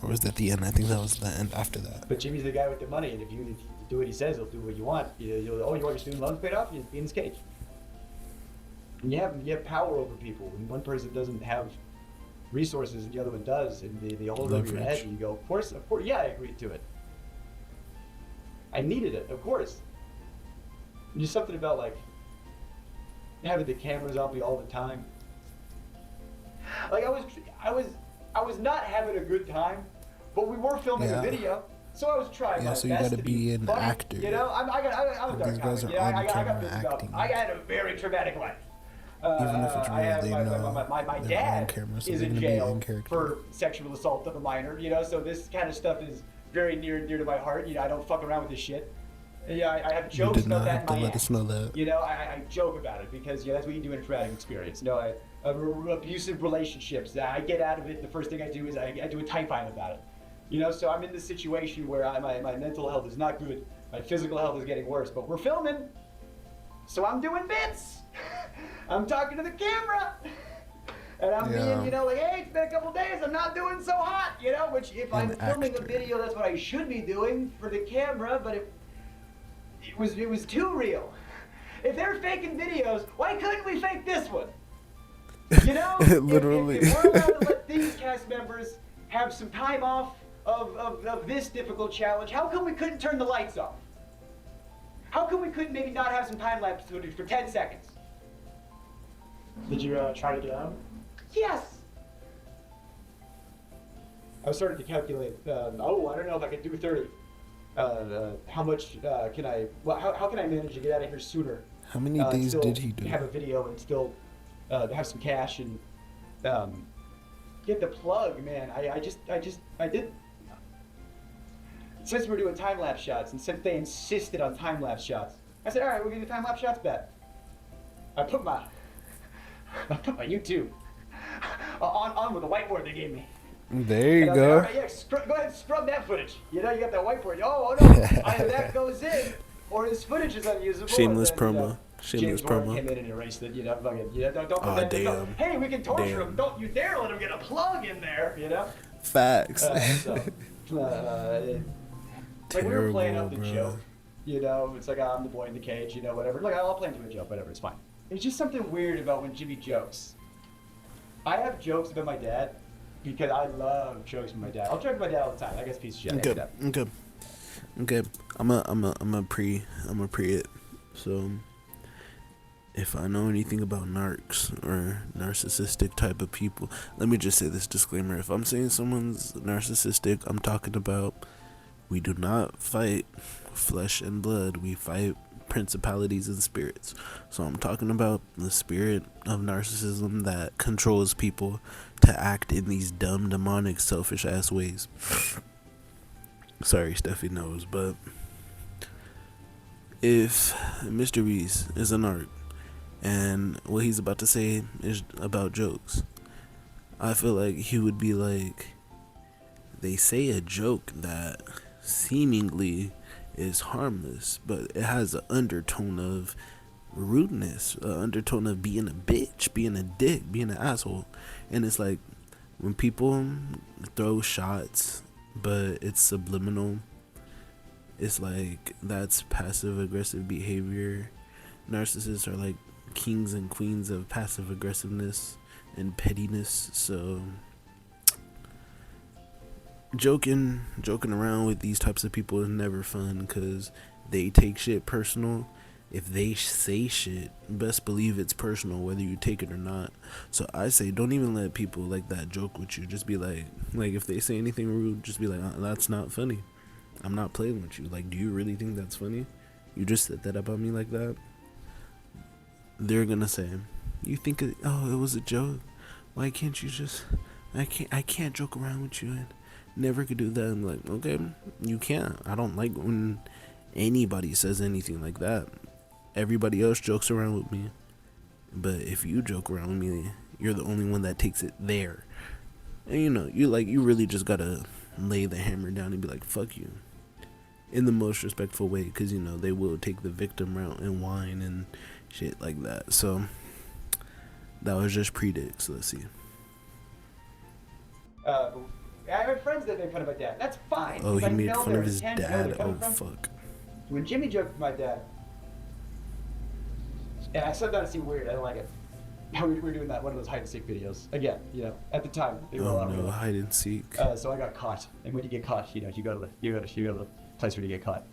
Or was that the end? I think that was the end after that. But Jimmy's the guy with the money, and if you do what he says, he'll do what you want. You want your student loans paid off? You be in this cage. And you have power over people. When one person doesn't have resources and the other one does, and they hold it over your head, Leverage. and you go, of course, yeah, I agreed to it. I needed it, of course. And just something about like having the cameras on me all the time. Like I was not having a good time, but we were filming Yeah. a video, so I was trying Yeah, my so you best gotta to be an funny, actor. You know, I'm a dark These guys comic. are You know, on I got camera this stuff. acting. I had a very traumatic life. Even if it's I real, have they my know they're dad on camera, so is they're in gonna be jail in character. for sexual assault of a minor. You know, so this kind of stuff is very near and dear to my heart. You know, I don't fuck around with this shit. Yeah, I have You jokes did about not that have in to my let act. us know that. You know, I joke about it because that's what you do in a traumatic experience. You know, abusive relationships. I get out of it. The first thing I do is I do a typine about it. You know, so I'm in this situation where my mental health is not good. My physical health is getting worse. But we're filming, so I'm doing bits. I'm talking to the camera. And I'm being, you know, like, hey, it's been a couple days, I'm not doing so hot, you know, which if I'm filming a video, that's what I should be doing for the camera, but it was too real. If they're faking videos, why couldn't we fake this one? You know? Literally. If we're allowed to let these cast members have some time off of this difficult challenge, how come we couldn't turn the lights off? How come we couldn't maybe not have some time-lapse footage for 10 seconds? Did you try to get out? Yes! I was starting to calculate, I don't know if I can do 30. How much can I, well, how can I manage to get out of here sooner? How many and days still did he do? have a video and still have some cash and get the plug, man. I did. Since we're doing time-lapse shots and since they insisted on time-lapse shots, I said, all right, we're gonna do time-lapse shots bet. I put my YouTube on with the whiteboard they gave me. There you And I was go. like, all right, yeah, go ahead and scrub that footage. You know, you got that whiteboard. Oh no, either that goes in, or this footage is unusable. Shameless and then, promo. Shameless James Warren promo. came in and erased it, you know, fucking, you know, don't Aw, prevent damn. Hey, we can torture Damn. him. Don't you dare let him get a plug in there, you know? Facts. Like, we were playing Terrible, up the bro. joke, you know, it's like, oh, I'm the boy in the cage, you know, whatever. Like, I'll play into a joke, whatever, it's fine. There's just something weird about when Jimmy jokes. I have jokes about my dad because I love jokes from my dad. I'll joke about my dad all the time. I guess piece of shit. I hate that. Okay. I'm a pre it. So if I know anything about narcs or narcissistic type of people, let me just say this disclaimer. If I'm saying someone's narcissistic, I'm talking about we do not fight flesh and blood. We fight principalities and spirits. So I'm talking about the spirit of narcissism that controls people to act in these dumb, demonic, selfish ass ways. Sorry, Steffi knows, but if Mr. Beast is a narc and what he's about to say is about jokes, I feel like he would be like, they say a joke that seemingly is harmless, but it has an undertone of rudeness, an undertone of being a bitch, being a dick, being an asshole. And it's like when people throw shots but it's subliminal, it's like that's passive aggressive behavior. Narcissists are like kings and queens of passive aggressiveness and pettiness. So joking around with these types of people is never fun because they take shit personal. If they say shit, best believe it's personal whether you take it or not. So I say don't even let people like that joke with you. Just be like if they say anything rude, just be like, that's not funny. I'm not playing with you. Like, do you really think that's funny? You just said that about me like that? They're gonna say, you think it was a joke? Why can't you just I can't joke around with you and never could do that. I'm like, okay, you can't. I don't like when anybody says anything like that. Everybody else jokes around with me, but if you joke around with me, you're the only one that takes it there. And you really just gotta lay the hammer down and be like, fuck you, in the most respectful way, because they will take the victim route and whine and shit like that. So that was just predicts. Let's see. I have friends that make fun of my dad. That's fine. Oh, he I made know fun their of his intent, know dad. where they're Oh, coming from. fuck. When Jimmy joked with my dad, and I sometimes seem weird, I don't like it. We were doing one of those hide and seek videos. Again, at the time they were Oh all no, real. hide and seek. So I got caught, and when you get caught, you go to the place where you get caught.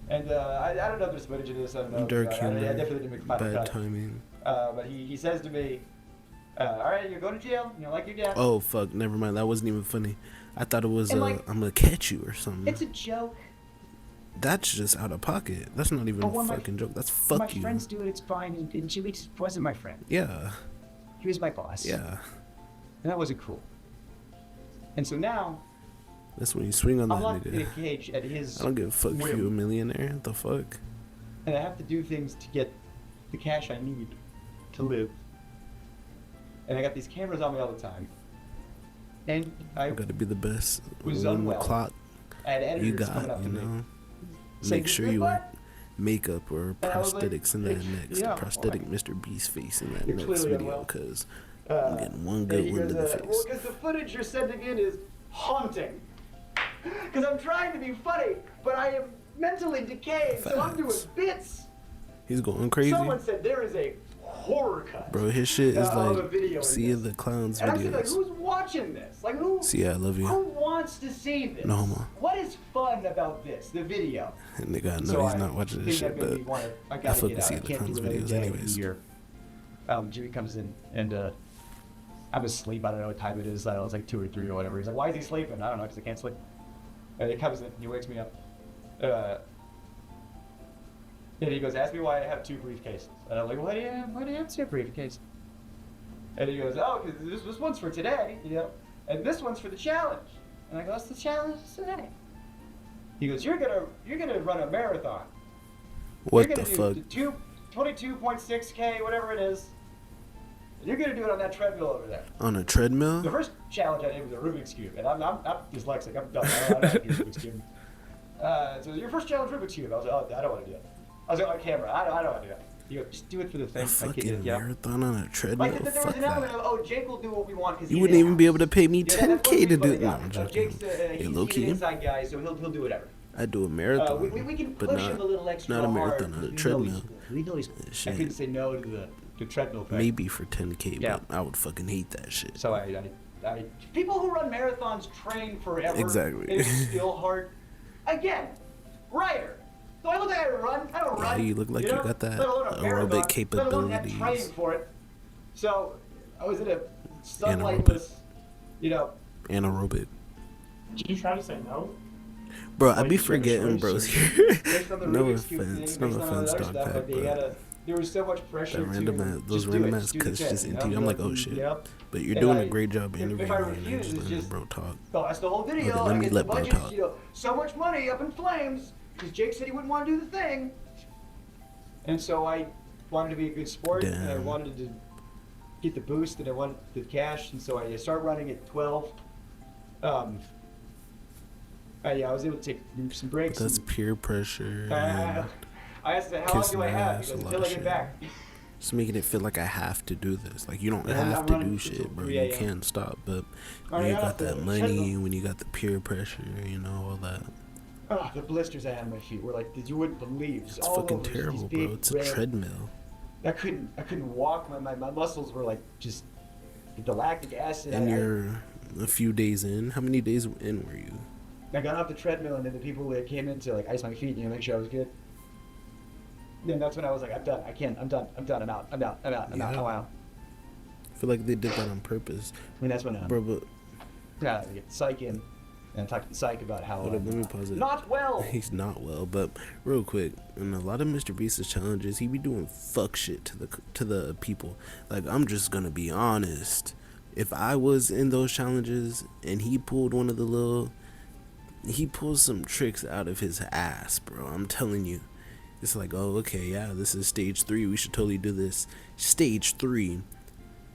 And I don't know if there's footage of this. I don't know. Dark I humor, definitely didn't make the final bad cut. timing. But he says to me, all right, you're going to jail. Like your dad. Oh fuck, never mind. That wasn't even funny. I thought it was And, like, I'm gonna catch you or something. It's a joke. That's just out of pocket. That's not even But a when fucking joke. That's my fuck you. friends do it, it's fine. And Jimmy just wasn't my friend. Yeah, He was my boss. yeah. And that wasn't cool. And so now, That's when you swing on that I'm locked in a nigga. cage at his I don't give a fuck if whim. you a millionaire. What the fuck? And I have to do things to get the cash I need to live. And I got these cameras on me all the time. And I You gotta be the best. was When unwell. the clock had editors you coming got, up you to me. know. saying, Make sure "Good you luck." makeup or And I was like, prosthetics in that next. yeah, Prosthetic why? Mr. Beast face in that You're next clearly video, unwell. because I'm getting one good And he one to goes, the face. well, because the footage you're sending in is haunting. Because I'm trying to be funny, but I am mentally decayed, so I'm doing Facts. bits. He's going crazy. Someone said there is a horror cut. Bro, his shit is of a like video in Sea of this. the Clowns And I'm thinking, like, videos. who's watching this? Like, who? See, I love you. Who wants to see this? No homo. What is fun about this? The video. Nigga, I know So he's I not watching this think shit, that made but me wanna- I I gotta fucking get out. see I the can't Clowns do it videos again anyways. here. Jimmy comes in and I'm asleep. I don't know what time it is. I don't know, it's like 2 or 3 or whatever. He's like, "Why is he sleeping?" I don't know, because I can't sleep. And he comes in. He wakes me up. And he goes, "Ask me why I have 2 briefcases." And I'm like, "Why do you have 2 briefcases?" And he goes, "Oh, because this one's for today, and this one's for the challenge." And I go, "What's the challenge today?" He goes, "You're gonna run a marathon. What You're the gonna fuck? do 22.6K, whatever it is. And you're gonna do it on that treadmill over there." On a The treadmill? first challenge I did was a Rubik's Cube, and I'm dyslexic. I'm done. I don't know how to do Rubik's Cube. So your first challenge, Rubik's Cube. I was like, "Oh, I don't want to do that." I was like, "On camera, I don't want to do that." Just do it for the thing. A fucking marathon on a treadmill. Like, there was Fuck an element that. of, oh, Jake will do what we want because You wouldn't even be able to pay me 10K to do it. No, I'm joking. Jake's Hey, low he's key, an inside guy, so he'll do whatever. I'd do a marathon, We can but push him a little extra not a hard, marathon on a because treadmill. We know he's Shit. I couldn't say no to the treadmill thing. Maybe for 10K, Yeah. but I would fucking hate that shit. So I people who run marathons train forever. Exactly. It's still hard. Again, writer. Do I look like I run? I don't run. You look like you know? got that Let alone a marathon, aerobic let alone have capabilities. training for it. So I was in a sunlightless, Anaerobic. Did you try to say no? Bro, Like, I be you gotta forgetting, choice bros. based on the No Rubik's Cube offense, thing, no based on all offense, the other stuff, DOGPACK, like, but there was so much pressure that random to ass, those just do random it, ass just do cuts the just thing, into you. I'm like, oh shit. But you're And doing I- a great job if interviewing I me, and I'm refuse, just it's letting just- bro talk. Oh, that's the whole video. Okay, let I me get let the bro budget, talk. so much money up in flames because Jake said he wouldn't want to do the thing. And so I wanted to be a good sport, and I Damn. wanted to get the boost, and I wanted the cash, and so I started running at 12. I was able to take some breaks. But that's peer pressure. I asked him, how long kissing do I have? ass, He goes, a lot until I of get shit. back. Just making it feel like I have to do this. Like you don't And I'm have to running do until shit, bro. 3 You a.m. can't stop. But Oh, when you yeah, got the that money, treadmill. when you got the peer pressure, all that. Oh, the blisters I had on my feet were like, you wouldn't believe. It's all fucking over, just terrible, these bro. big It's a red- treadmill. I couldn't walk. My muscles were like just the lactic acid. And you're a few days in. How many days in were you? I got off the treadmill, and then the people that came in to like ice my feet, make sure I was good. Then that's when I was like, I'm done. I can't. I'm done. I'm out. I'm out. Yeah. Oh, wow. I feel like they did that on purpose, And that's when bro. But I get psych in, and talk to the psych about how hold up, let me pause it. not well. He's not well, but real quick, in a lot of Mr.Beast's challenges, he be doing fuck shit to the people. Like, I'm just gonna be honest. If I was in those challenges and he pulled one of the he pulls some tricks out of his ass, bro. I'm telling you. It's like, oh, okay, yeah, this is stage 3. We should totally do this. Stage 3,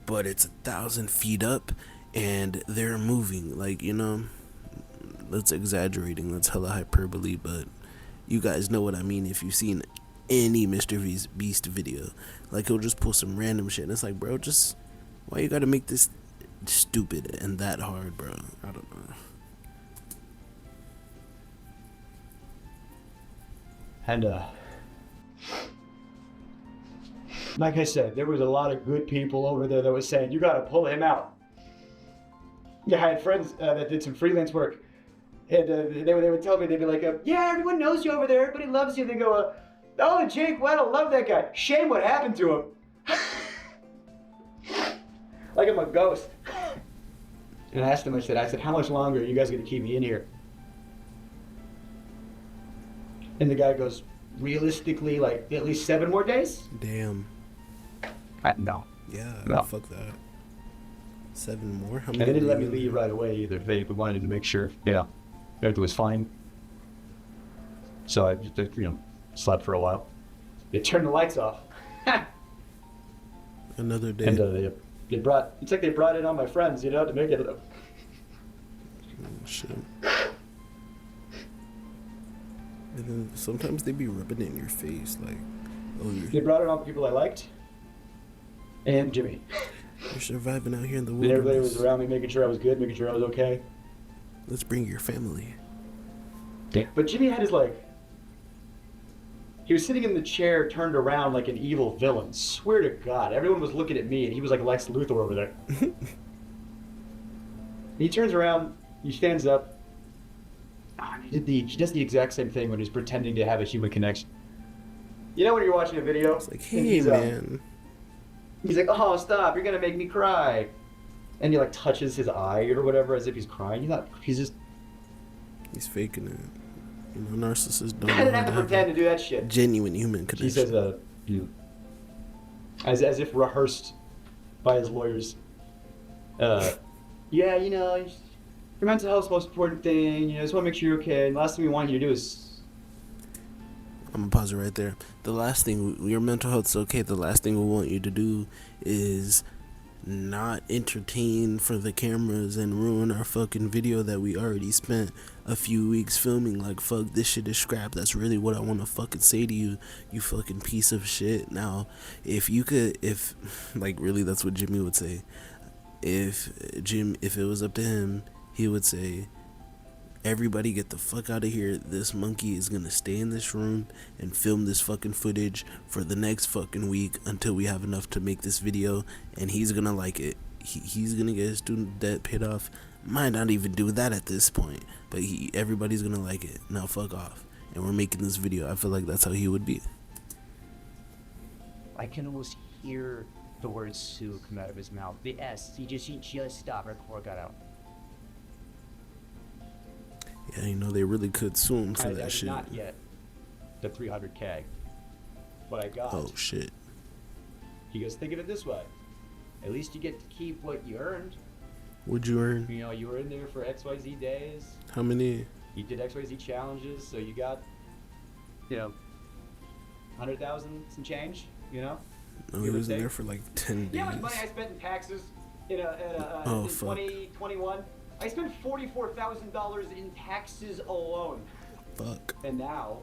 but it's 1,000 feet up and they're moving. Like, that's exaggerating. That's hella hyperbole, but you guys know what I mean if you've seen any Mr.Beast video. Like, he'll just pull some random shit. And it's like, bro, just why you gotta make this stupid and that hard, bro? I don't know. And like I said, there was a lot of good people over there that was saying, you gotta pull him out. Yeah, I had friends that did some freelance work, and they would tell me, they'd be like, yeah, everyone knows you over there, everybody loves you. They go, oh, Jake Weddle, love that guy. Shame what happened to him. Like I'm a ghost. And I asked him, I said, how much longer are you guys gonna keep me in here? And the guy goes, realistically, like at least 7 more days? Damn. No. Yeah, No. fuck that. 7 more? How And many? they didn't let me do you- leave right away either. They wanted to make sure, everything was fine. So I just, slept for a while. They turned the lights off. Another day. And it's like they brought in all my friends, to make it. Oh, shit. And then sometimes they be rubbing it in your face, like, oh, They you're brought in all the people I liked. And Jimmy. surviving out here in the And everybody wilderness. was around me, making sure I was good, making sure I was okay. Let's bring your family. But Jimmy had his he was sitting in the chair turned around like an evil villain. Swear to God, everyone was looking at me and he was like Lex Luthor over there. He turns around, he stands up. He does the exact same thing when he's pretending to have a human connection. You know when you're watching a video? It's like, and hey, man. He's like, oh, stop, you're gonna make me cry. And he touches his eye or whatever as if he's crying. He's just... He's faking it. Narcissists don't I know didn't how have to to have pretend a to do that shit. genuine human He connection. says, as if rehearsed by his lawyers. Yeah, your mental health's the most important thing. Just want to make sure you're okay. And the last thing we want you to do is... I'm gonna pause it right there. The last thing, your mental health's okay. The last thing we want you to do is not entertain for the cameras and ruin our fucking video that we already spent a few weeks filming. Like, fuck, this shit is scrap. That's really what I want to fucking say to you, you fucking piece of shit. Now, if you could, if, like, really, that's what Jimmy would say. If it was up to him, he would say, everybody get the fuck out of here. This monkey is gonna stay in this room and film this fucking footage for the next fucking week until we have enough to make this video, and he's gonna like it. He's gonna get his student debt paid off. Might not even do that at this point, but everybody's gonna like it. Now fuck off. And we're making this video. I feel like that's how he would be. I can almost hear the word Sue come out of his mouth. The S, he just stopped right before it got out. Yeah, you know, they really could sue him for that I shit. Not yet the 300K, but I got. Oh shit. He goes, think of it this way: at least you get to keep what you earned. What'd you earn? You know, you were in there for XYZ days. How many? You did XYZ challenges, so you got, you know, 100,000 some change. You know. No, he was in there for like 10 days. You know how much money I spent in taxes in 2021? I spent $44,000 in taxes alone. Fuck. And now,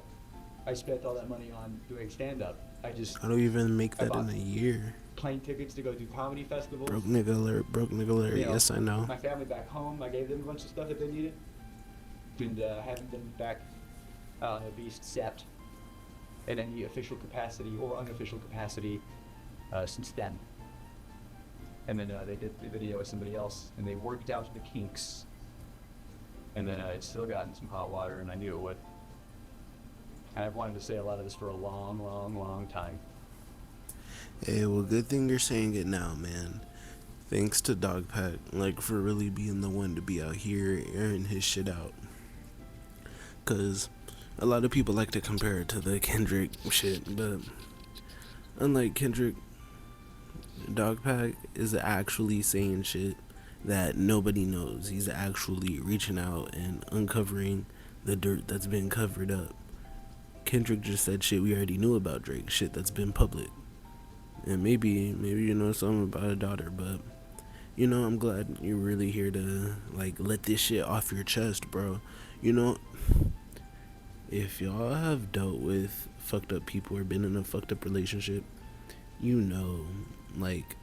I spent all that money on doing stand-up. I don't even make that in a year. Plane tickets to go do comedy festivals. Broke nigga alert, You know, yes I know. My family back home, I gave them a bunch of stuff that they needed. And haven't been back on a Beast set in any official capacity or unofficial capacity since then. And then they did the video with somebody else, and they worked out the kinks. And then it still got in some hot water, and I knew it would. And I've wanted to say a lot of this for a long, long, long time. Hey, well, good thing you're saying it now, man. Thanks to DOGPACK, like, for really being the one to be out here airing his shit out. Cause a lot of people like to compare it to the Kendrick shit, but unlike Kendrick, DOGPACK is actually saying shit that nobody knows. He's actually reaching out and uncovering the dirt that's been covered up. Kendrick just said shit we already knew about Drake, shit that's been public. And maybe you know something about a daughter, but you know, I'm glad you're really here to like let this shit off your chest, bro. You know, if y'all have dealt with fucked up people or been in a fucked up relationship, you know, like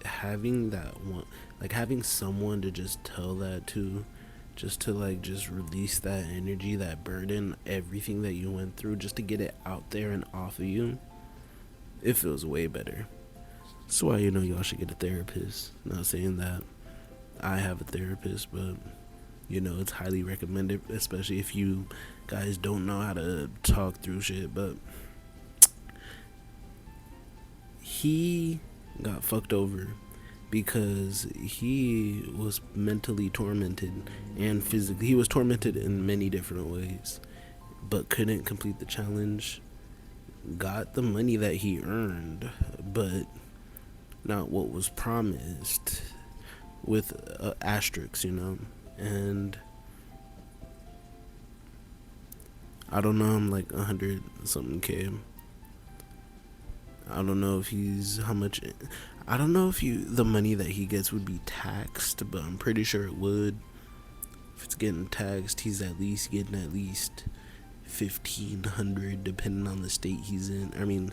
having that one, like having someone to just tell that to, just to like just release that energy, that burden, everything that you went through, just to get it out there and off of you, it feels way better. That's why, you know, y'all should get a therapist. Not saying that I have a therapist, but you know, it's highly recommended, especially if you guys don't know how to talk through shit. But he got fucked over because he was mentally tormented and physically. He was tormented in many different ways, but couldn't complete the challenge. Got the money that he earned, but not what was promised, with asterisks, you know. And I don't know, I'm like 100 something K. I don't know if he's how much. I don't know if the money that he gets would be taxed, but I'm pretty sure it would. If it's getting taxed, he's at least getting at least 1,500, depending on the state he's in. I mean,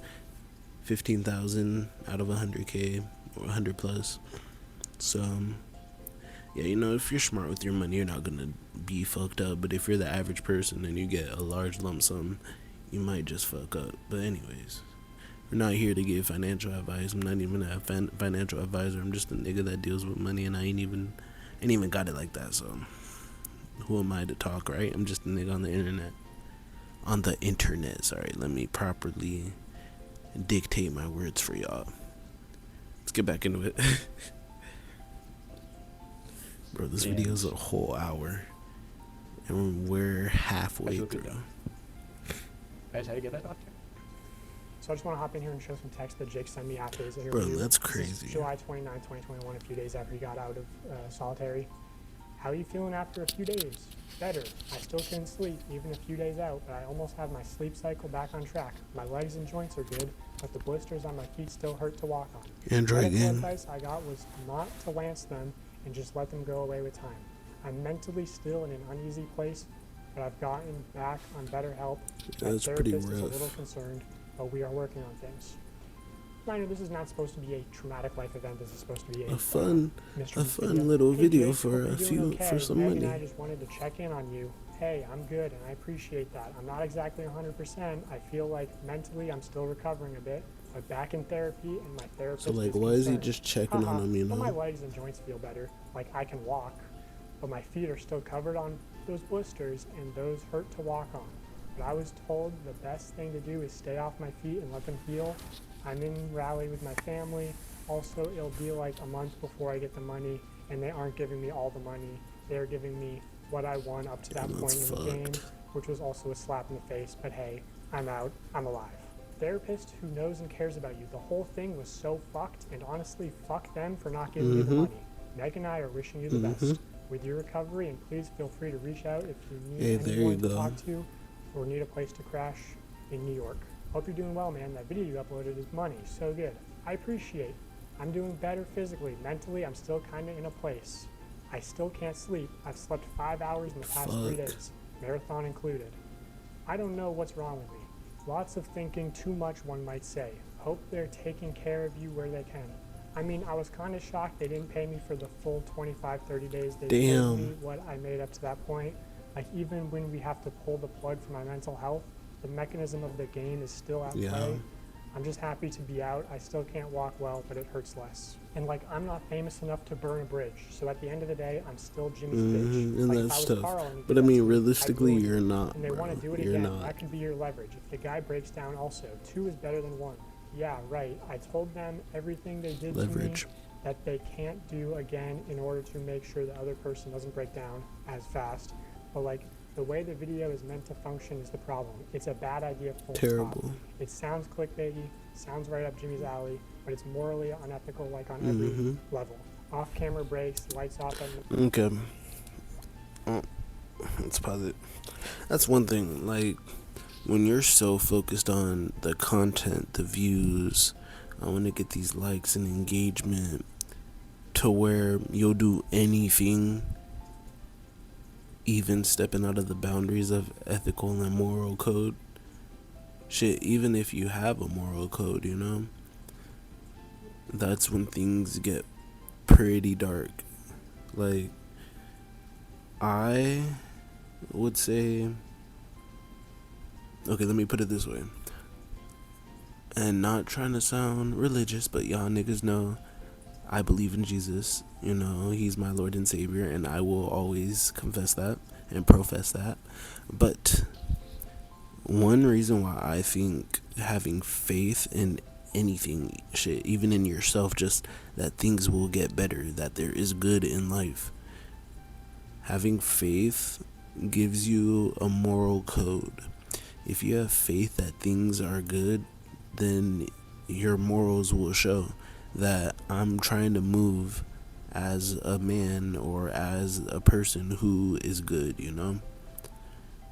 15,000 out of 100K or 100 plus. So yeah, you know, if you're smart with your money, you're not gonna be fucked up. But if you're the average person and you get a large lump sum, you might just fuck up. But anyways, we're not here to give financial advice. I'm not even a financial advisor. I'm just a nigga that deals with money, and I ain't even got it like that. So who am I to talk, right? I'm just a nigga on the internet. On the internet, sorry. Let me properly dictate my words for y'all. Let's get back into it. Bro, this video's a whole hour, and we're halfway through. That's how you get that doctor. So I just want to hop in here and show some text that Jake sent me after his interview. Bro, that's This is crazy. July 29, 2021, a few days after he got out of solitary. How are you feeling after a few days? Better. I still couldn't sleep, even a few days out, but I almost have my sleep cycle back on track. My legs and joints are good. but the blisters on my feet still hurt to walk on. Android Medical game. advice I got was not to lance them and just let them go away with time. I'm mentally still in an uneasy place, but I've gotten back on better help. My That's pretty therapist is a rough. little concerned, but we are working on things. Reminder, this is not supposed to be a traumatic life event. This is supposed to be A fun Mr. little Hey, video Jake, for hope a you're few doing okay. for some Meg money. and I just wanted to check in on you. Hey, I'm good, and I appreciate that. I'm not exactly 100%. I feel like mentally I'm still recovering a bit, but back in therapy, and my therapist So like, is why is he concerned. just checking on him? You Well, my know? legs and joints feel better. Like I can walk, but my feet are still covered on those blisters, and those hurt to walk on. But I was told the best thing to do is stay off my feet and let them heal. I'm in Raleigh with my family. Also, it'll be like a month before I get the money, and they aren't giving me all the money. They're giving me what I won up to that Damn, point that's in the game, fucked. which was also a slap in the face. But hey, I'm out. I'm alive. Therapist who knows and cares about you. The whole thing was so fucked, and honestly, fuck them for not giving you the money. Meg and I are wishing you the best with your recovery, and please feel free to reach out if you need Hey, there anyone you to go. talk to or need a place to crash in New York. Hope you're doing well, man. That video you uploaded is money. So good. I appreciate. I'm doing better physically. Mentally, I'm still kind of in a place. I still can't sleep. I've slept 5 hours in the past 3 Fuck. days, marathon included. I don't know what's wrong with me. Lots of thinking, too much, one might say. Hope they're taking care of you where they can. I mean, I was kind of shocked they didn't pay me for the full 25, 30 days. They paid Damn. me what I made up to that point. Like, even when we have to pull the plug for my mental health, the mechanism of the game is still at Yeah. play. I'm just happy to be out. I still can't walk well, but it hurts less. And like, I'm not famous enough to burn a bridge. So at the end of the day, I'm still Jimmy's bitch. And Like, if I that's was tough. Carl and he But did I that mean, to me, I'd realistically, ruin you're it. not, And they want to do bro. it You're again. not. That could be your leverage. If the guy breaks down also, 2 is better than 1. Yeah, right. I told them everything they did Leverage. to me that they can't do again in order to make sure the other person doesn't break down as fast. But like, the way the video is meant to function is the problem. It's a bad idea, full Terrible. stop. It sounds clickbaity, sounds right up Jimmy's alley, but it's morally unethical like on every level. Off-camera breaks, lights off at Okay. Let's pause it. That's one thing. Like, when you're so focused on the content, the views, I want to get these likes and engagement, to where you'll do anything, even stepping out of the boundaries of ethical and moral code. Shit, even if you have a moral code, you know, that's when things get pretty dark. Like, I would say, okay, let me put it this way, and not trying to sound religious, but y'all niggas know I believe in Jesus. You know, he's my Lord and Savior, and I will always confess that and profess that. But one reason why I think having faith in anything, shit, even in yourself, just that things will get better, that there is good in life, having faith gives you a moral code. If you have faith that things are good, then your morals will show that I'm trying to move as a man or as a person who is good, you know?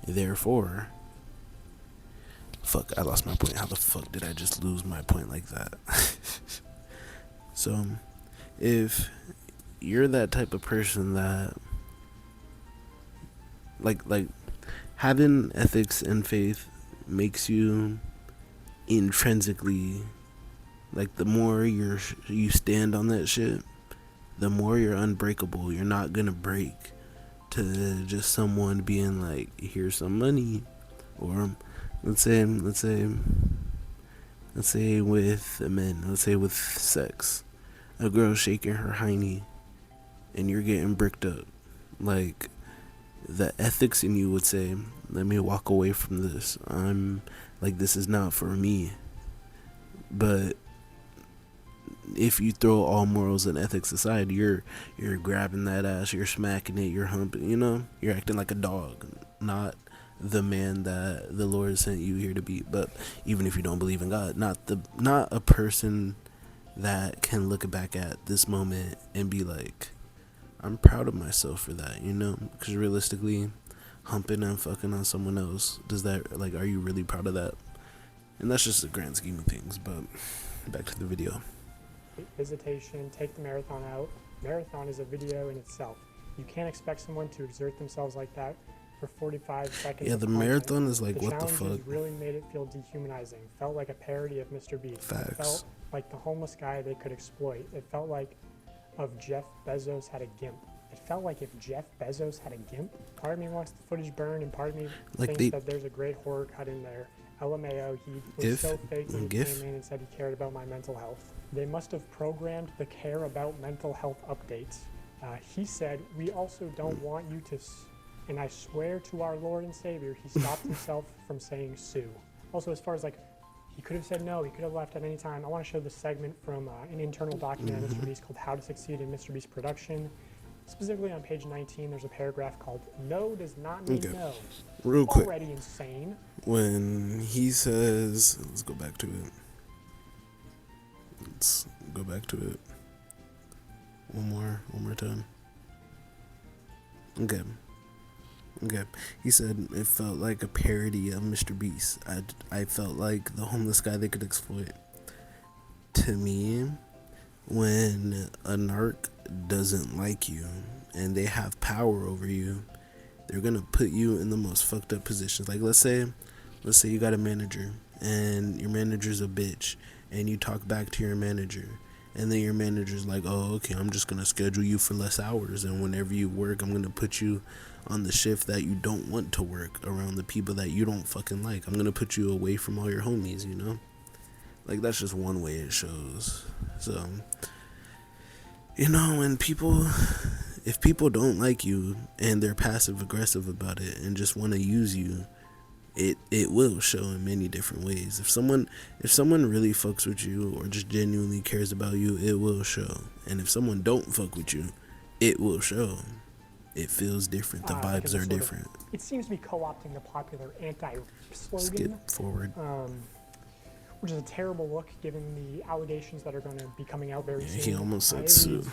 Therefore, fuck, I lost my point. How the fuck did I just lose my point like that? So, if you're that type of person that, like having ethics and faith makes you intrinsically, like, the more you stand on that shit, the more you're unbreakable. You're not gonna break to just someone being like, here's some money. Or let's say with men, let's say with sex, a girl shaking her hiney and you're getting bricked up. Like, the ethics in you would say, let me walk away from this. I'm like, this is not for me. But if you throw all morals and ethics aside, you're grabbing that ass, you're smacking it, you're humping, you know, you're acting like a dog, not the man that the Lord sent you here to be. But even if you don't believe in God, not a person that can look back at this moment and be like, I'm proud of myself for that, you know? Because realistically, humping and fucking on someone else, does that, like, are you really proud of that? And that's just the grand scheme of things. But back to the video. Visitation, take the marathon out. Marathon is a video in itself. You can't expect someone to exert themselves like that for 45 seconds. Yeah, of the content. marathon is like, the what the challenges fuck? really made it feel dehumanizing. Felt like a parody of Mr.Beast. Facts. It felt like the homeless guy they could exploit. It felt like if Jeff Bezos had a GIMP. It felt like if Jeff Bezos had a GIMP. Part of me wants the footage burned, and part of me Like thinks that there's a great horror cut in there. LMAO, he was so fake when he came in and said he cared about my mental health. They must have programmed the care about mental health updates. He said, we also don't want you to, and I swear to our Lord and Savior, he stopped himself from saying sue. Also, as far as like, he could have said no, he could have left at any time. I want to show this segment from an internal document on Mr. Beast called How to Succeed in Mr. Beast Production. Specifically on page 19, there's a paragraph called No does not mean no. Real quick. Already insane. When he says, let's go back to it. Let's go back to it. One more time. Okay. He said it felt like a parody of Mr. Beast. I felt like the homeless guy they could exploit. To me, when a narc doesn't like you and they have power over you, they're gonna put you in the most fucked up positions. Like let's say you got a manager and your manager's a bitch and you talk back to your manager, and then your manager's like, oh, okay, I'm just gonna schedule you for less hours, and whenever you work, I'm gonna put you on the shift that you don't want to work around the people that you don't fucking like. I'm gonna put you away from all your homies, you know? Like, that's just one way it shows. So, you know, if people don't like you and they're passive aggressive about it and just want to use you, it will show in many different ways. If someone really fucks with you or just genuinely cares about you, it will show. And if someone don't fuck with you, it will show. It feels different. The vibes are different. It seems to be co-opting the popular anti-slogan. Skip forward. Which is a terrible look given the allegations that are going to be coming out very soon. He almost said sue.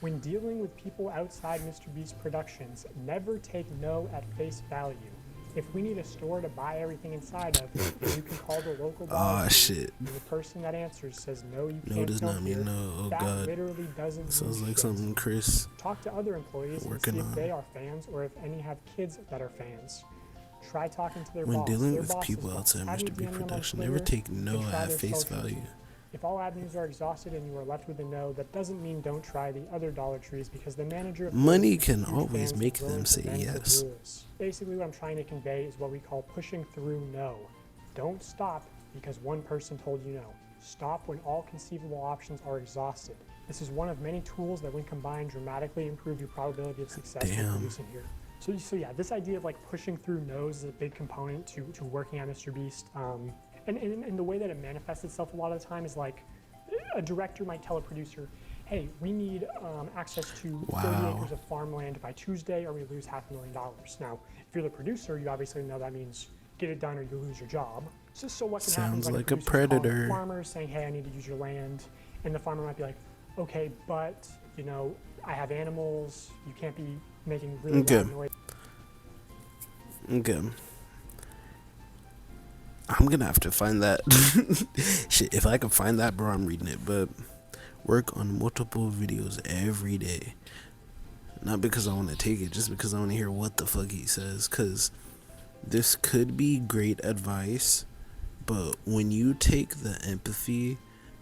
When dealing with people outside Mr. Beast Productions, never take no at face value. If we need a store to buy everything inside of, then you can call the local bar. Oh shit. And the person that answers says no, you can't. No does not mean no. Oh that god. Literally doesn't Sounds mean like shit. something Chris Talk to other employees and see if they are fans or if any have kids that are fans. Try talking to their boss. When dealing their with boss's people boss. outside Have you Mr. B DM them on production, Twitter never take no and try at their face socials. value. If all avenues are exhausted and you are left with a no, that doesn't mean don't try the other Dollar Trees, because the manager of Money Food can is huge always fans make of willing them to say bend the yes. rules. Basically what I'm trying to convey is what we call pushing through no. Don't stop because one person told you no. Stop when all conceivable options are exhausted. This is one of many tools that when combined dramatically improve your probability of success in producing here. So yeah, this idea of like pushing through no's is a big component to working on Mr. Beast. And the way that it manifests itself a lot of the time is like a director might tell a producer, hey, we need access to 30 acres of farmland by Tuesday or we lose $500,000. Now, if you're the producer, you obviously know that means get it done or you lose your job. So what can happen is Sounds like a a predator. farmer saying, hey, I need to use your land. And the farmer might be like, okay, but, you know, I have animals. You can't be making really loud noise. Okay. I'm gonna have to find that. Shit, if I can find that, bro, I'm reading it. But work on multiple videos every day. Not because I want to take it, just because I want to hear what the fuck he says. Because this could be great advice, but when you take the empathy,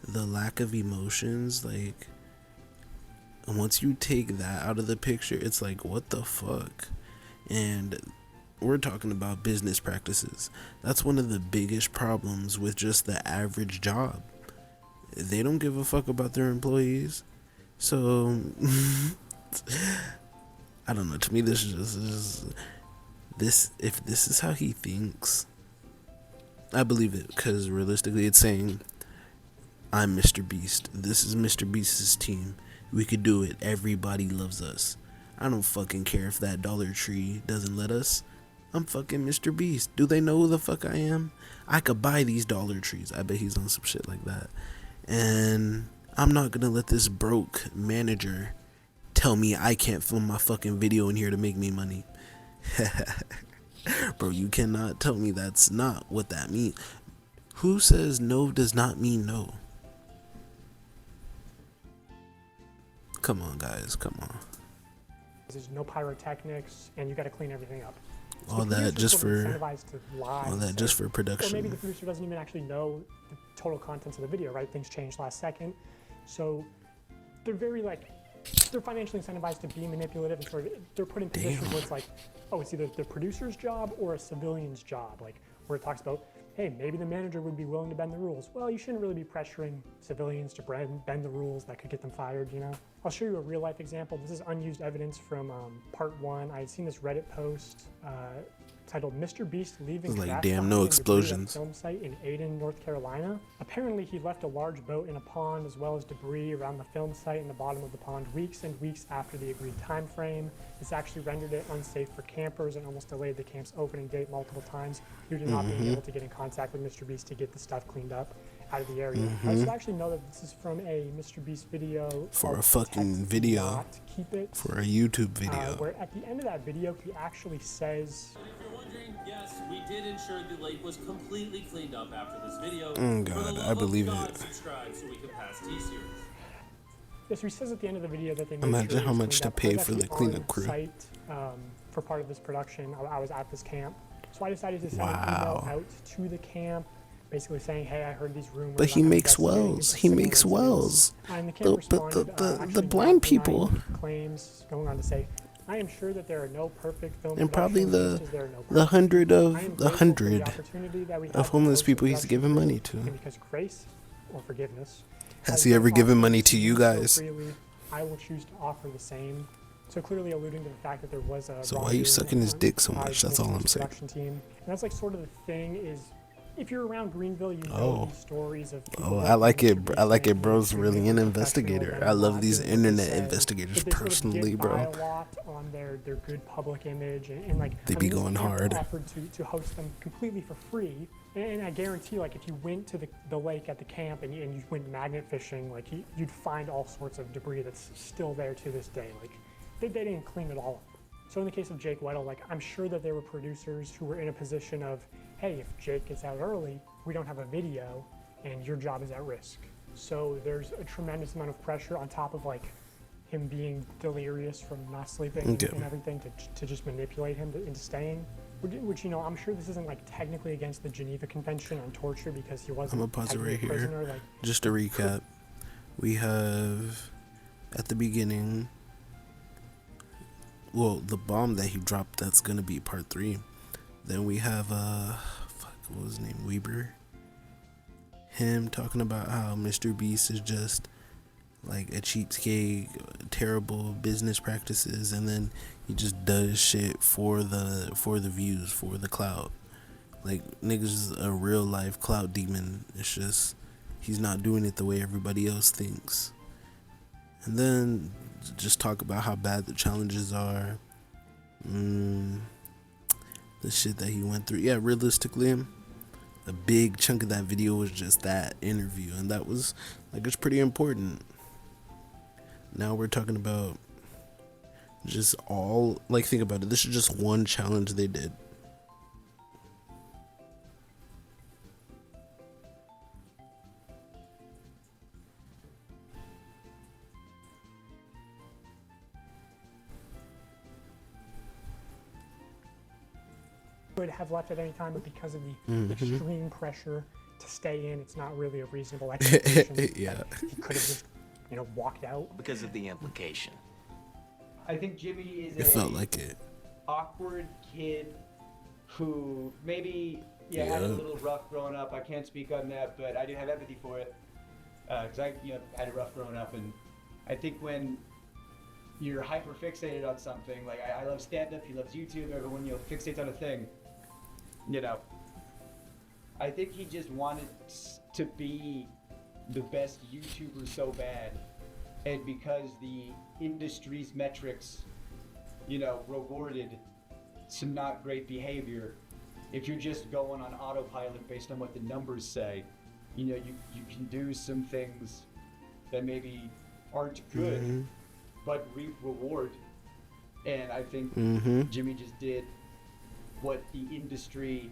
the lack of emotions, like, once you take that out of the picture, it's like, what the fuck? And we're talking about business practices. That's one of the biggest problems with just the average job. They don't give a fuck about their employees. So I don't know, to me this is just if this is how he thinks, I believe it, because realistically it's saying, I'm Mr. Beast, this is Mr. Beast's team, we could do it, everybody loves us. I don't fucking care if that Dollar Tree doesn't let us. I'm fucking Mr. Beast. Do they know who the fuck I am? I could buy these Dollar Trees. I bet he's on some shit like that. And I'm not gonna let this broke manager tell me I can't film my fucking video in here to make me money. Bro, you cannot tell me that's not what that means. Who says no does not mean no? Come on, guys. Come on. There's no pyrotechnics, and you got to clean everything up. So All the that producer's just sort of for incentivized to lie all and that say- just for Or maybe production. the producer doesn't even actually know the total contents of the video, right? Things changed last second. So they're very they're financially incentivized to be manipulative, and sort of they're put in positions where it's like, oh, it's either the producer's job or a civilian's job, like where it talks about, hey, maybe the manager would be willing to bend the rules. Well, you shouldn't really be pressuring civilians to bend the rules that could get them fired, you know? I'll show you a real life example. This is unused evidence from part 1. I had seen this Reddit post titled "Mr.Beast leaving It's like, trash damn, behind no and debris at explosions. film site in Aden, North Carolina." Apparently, he left a large boat in a pond as well as debris around the film site in the bottom of the pond weeks and weeks after the agreed time frame. This actually rendered it unsafe for campers and almost delayed the camp's opening date multiple times due to not being able to get in contact with Mr.Beast to get the stuff cleaned up out of the area. I should actually know that this is from a Mr.Beast video For called a fucking Text video. Not Keep It, For a YouTube video. where at the end of that video he actually says, If you're wondering, yes, we did ensure the lake was completely cleaned up after this video. Oh, For the God, love I of believe God, it. subscribe so we can pass T-Series. yes, he says at the end of the video that they made Imagine sure it how was much cleaned to up. pay I was for the actually cleanup on crew. Site, for part of this production, I was at this camp, so I decided to send an Wow. email out to the camp, basically saying, "Hey, I heard these rumors." But he I'm makes investigating wells. into He similar makes incidents." wells. And the camp The- responded, but the actually blind not people. denying claims, going on to say, "I am sure that there are no perfect film And probably productions, just as there are no the perfect hundred people. of I am the grateful for hundred opportunity that we have of to homeless host people the he's given production money crew, to. and because grace or forgiveness Has he ever been given offered money to you me so guys? freely, I will choose to offer the same. So clearly alluding to the fact that there was a So why you wrongdoing sucking his on dick so by much? That's all I'm Mr.Beast's saying. production team. And that's like sort of the thing is, if you're around Greenville, you know Oh. these stories of people Oh, like I like it. Mr. I like Beast it. Bro's being really an extremely investigator. professional I and love not these doing what they internet say, investigators but they sort of personally, get bro. by a lot on their good public image, and like They I be mean, this going camp hard. offered to host them completely for free, and I guarantee, like, if you went to the lake at the camp and you went magnet fishing, like you'd find all sorts of debris that's still there to this day. Like they didn't clean it all up. So in the case of Jake Weddle, like, I'm sure that there were producers who were in a position of, hey, if Jake gets out early, we don't have a video, and your job is at risk. So there's a tremendous amount of pressure on top of like him being delirious from not sleeping Okay. and everything to just manipulate him into staying. Which, you know, I'm sure this isn't like technically against the Geneva Convention on torture because he wasn't I'm gonna pause it technically right a here. prisoner. Like, Just to recap, we have at the beginning, well, the bomb that he dropped. That's gonna be part 3. Then we have what was his name? Weber. Him talking about how Mr. Beast is just like a cheapskate, terrible business practices, and then he just does shit for the views, for the clout. Like, niggas is a real life clout demon. It's just he's not doing it the way everybody else thinks. And then just talk about how bad the challenges are. The shit that he went through. Yeah, realistically, a big chunk of that video was just that interview, and that was like, it's pretty important. Now we're talking about just all, like, think about it. This is just one challenge they did. could have left at any time, but because of the extreme pressure to stay in, it's not really a reasonable expectation. Yeah. He could have just, you know, walked out. because of the implication. I think Jimmy is It felt like it. awkward kid who maybe had a Yeah. little rough growing up. I can't speak on that, but I do have empathy for it because I had it rough growing up, and I think when you're hyper fixated on something, like I love stand up, he loves YouTube, everyone fixates on a thing, I think he just wanted to be the best YouTuber so bad, and because the industry's metrics rewarded some not great behavior, if you're just going on autopilot based on what the numbers say, you can do some things that maybe aren't good but reap reward. And I think Jimmy just did what the industry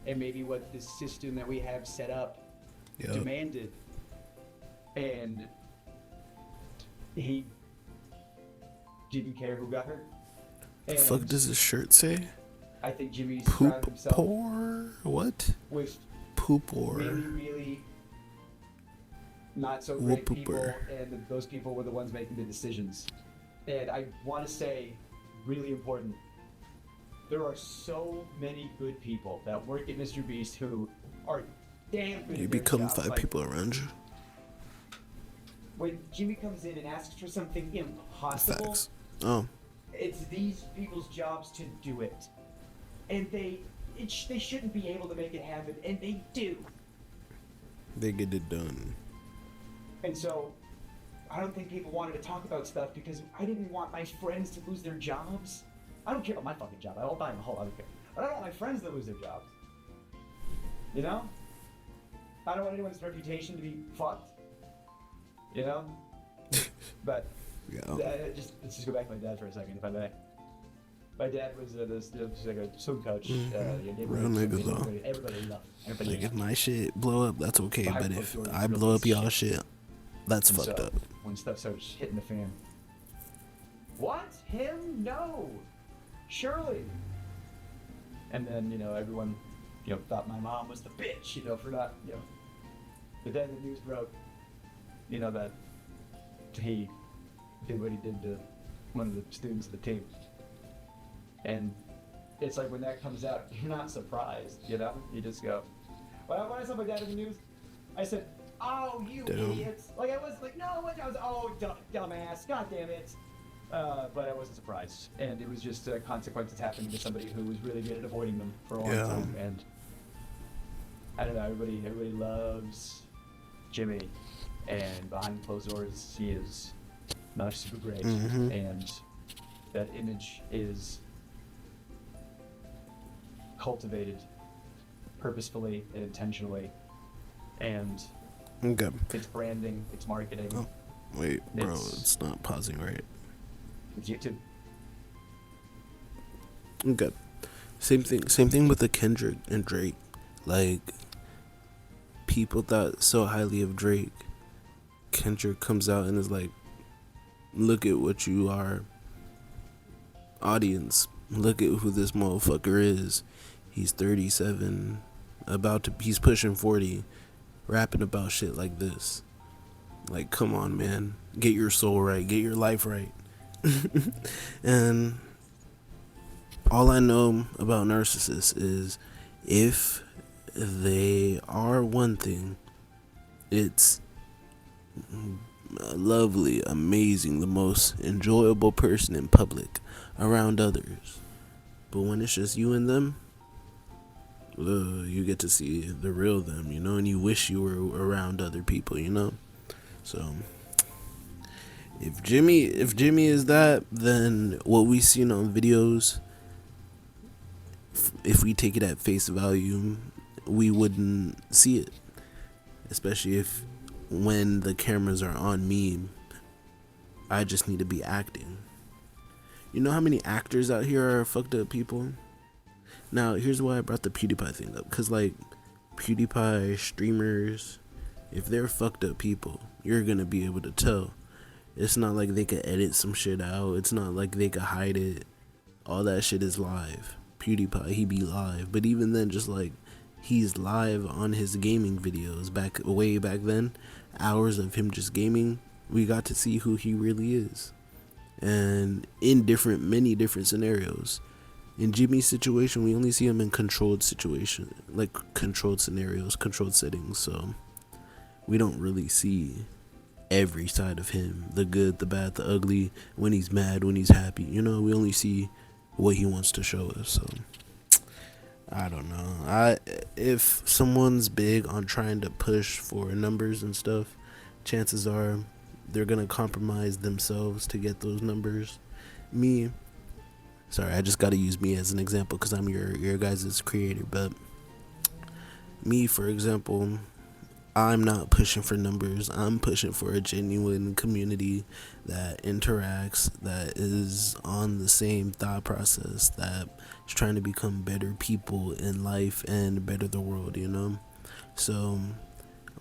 and maybe what the system that we have set up Yep. demanded. And he didn't care who got hurt. And Fuck does his shirt say? I think Jimmy surrounded Poop himself poor? What? with Poop or really not so Whoop great people, pooper. and those people were the ones making the decisions. And I want to say, really important, there are so many good people that work at Mr. Beast who are damn good you at their become jobs. 5 Like, people around you. when Jimmy comes in and asks for something impossible, Facts. Oh, it's these people's jobs to do it. And they shouldn't be able to make it happen, and they do. they get it done. And so, I don't think people wanted to talk about stuff because I didn't want my friends to lose their jobs. I don't care about my fucking job. I'll buy them a whole. I don't care. But I don't want my friends to lose their jobs. You know? I don't want anyone's reputation to be fucked. You know? But Yeah. let's just go back to my dad for a second, if I may. My dad was just like a swim coach. Real niggas, though. Everybody loved him. Everybody Like loved if him. my shit blow up, that's okay. But I But blow if yours, I real blow up piece of y'all shit. shit, that's And fucked so, up. when stuff starts hitting the fan. What? Him? No. Surely. And then, everyone, thought my mom was the bitch, for not, But then the news broke, that he did what he did to one of the students of the team. And it's like when that comes out, you're not surprised, You just go. When I saw my dad in the news, I said, "Oh, you Damn. idiots!" Like I was like, "No, what?" I was, "Oh, dumbass! God damn it!" But I wasn't surprised, and it was just consequences happening to somebody who was really good at avoiding them for a long Yeah. time. And I don't know, everybody loves Jimmy, and behind closed doors, he is not super great, Mhm. and that image is cultivated purposefully and intentionally, and Okay. it's branding, it's marketing, Oh. Wait, bro, It's- it's not pausing right. it's YouTube. Okay. Same thing with the Kendrick and Drake. Like, people thought so highly of Drake. Kendrick comes out and is like, look at what you are. Audience, look at who this motherfucker is. He's 37, he's pushing 40, rapping about shit like this. Like, come on, man. Get your soul right. Get your life right. And all I know about narcissists is if they are one thing, it's lovely, amazing, the most enjoyable person in public around others. But when it's just you and them, you get to see the real them, and you wish you were around other people, So if Jimmy is that, then what we seen on videos, if we take it at face value, we wouldn't see it. Especially if when the cameras are on me, I just need to be acting. You know how many actors out here are fucked up people? Now, here's why I brought the PewDiePie thing up. Because, like, PewDiePie streamers, if they're fucked up people, you're going to be able to tell. It's not like they could edit some shit out. It's not like they could hide it. All that shit is live. PewDiePie, he be live. But even then, just like, he's live on his gaming videos way back then. Hours of him just gaming. We got to see who he really is. And in many different scenarios. In Jimmy's situation, we only see him in controlled scenarios, controlled settings. So we don't really see every side of him, the good, the bad, the ugly, when he's mad, when he's happy. We only see what he wants to show us. So I don't know. If someone's big on trying to push for numbers and stuff, chances are they're gonna compromise themselves to get those numbers. Sorry, I just gotta use me as an example because I'm your guys' creator. But me, for example, I'm not pushing for numbers. I'm pushing for a genuine community that interacts, that is on the same thought process, that is trying to become better people in life and better the world, you know? So,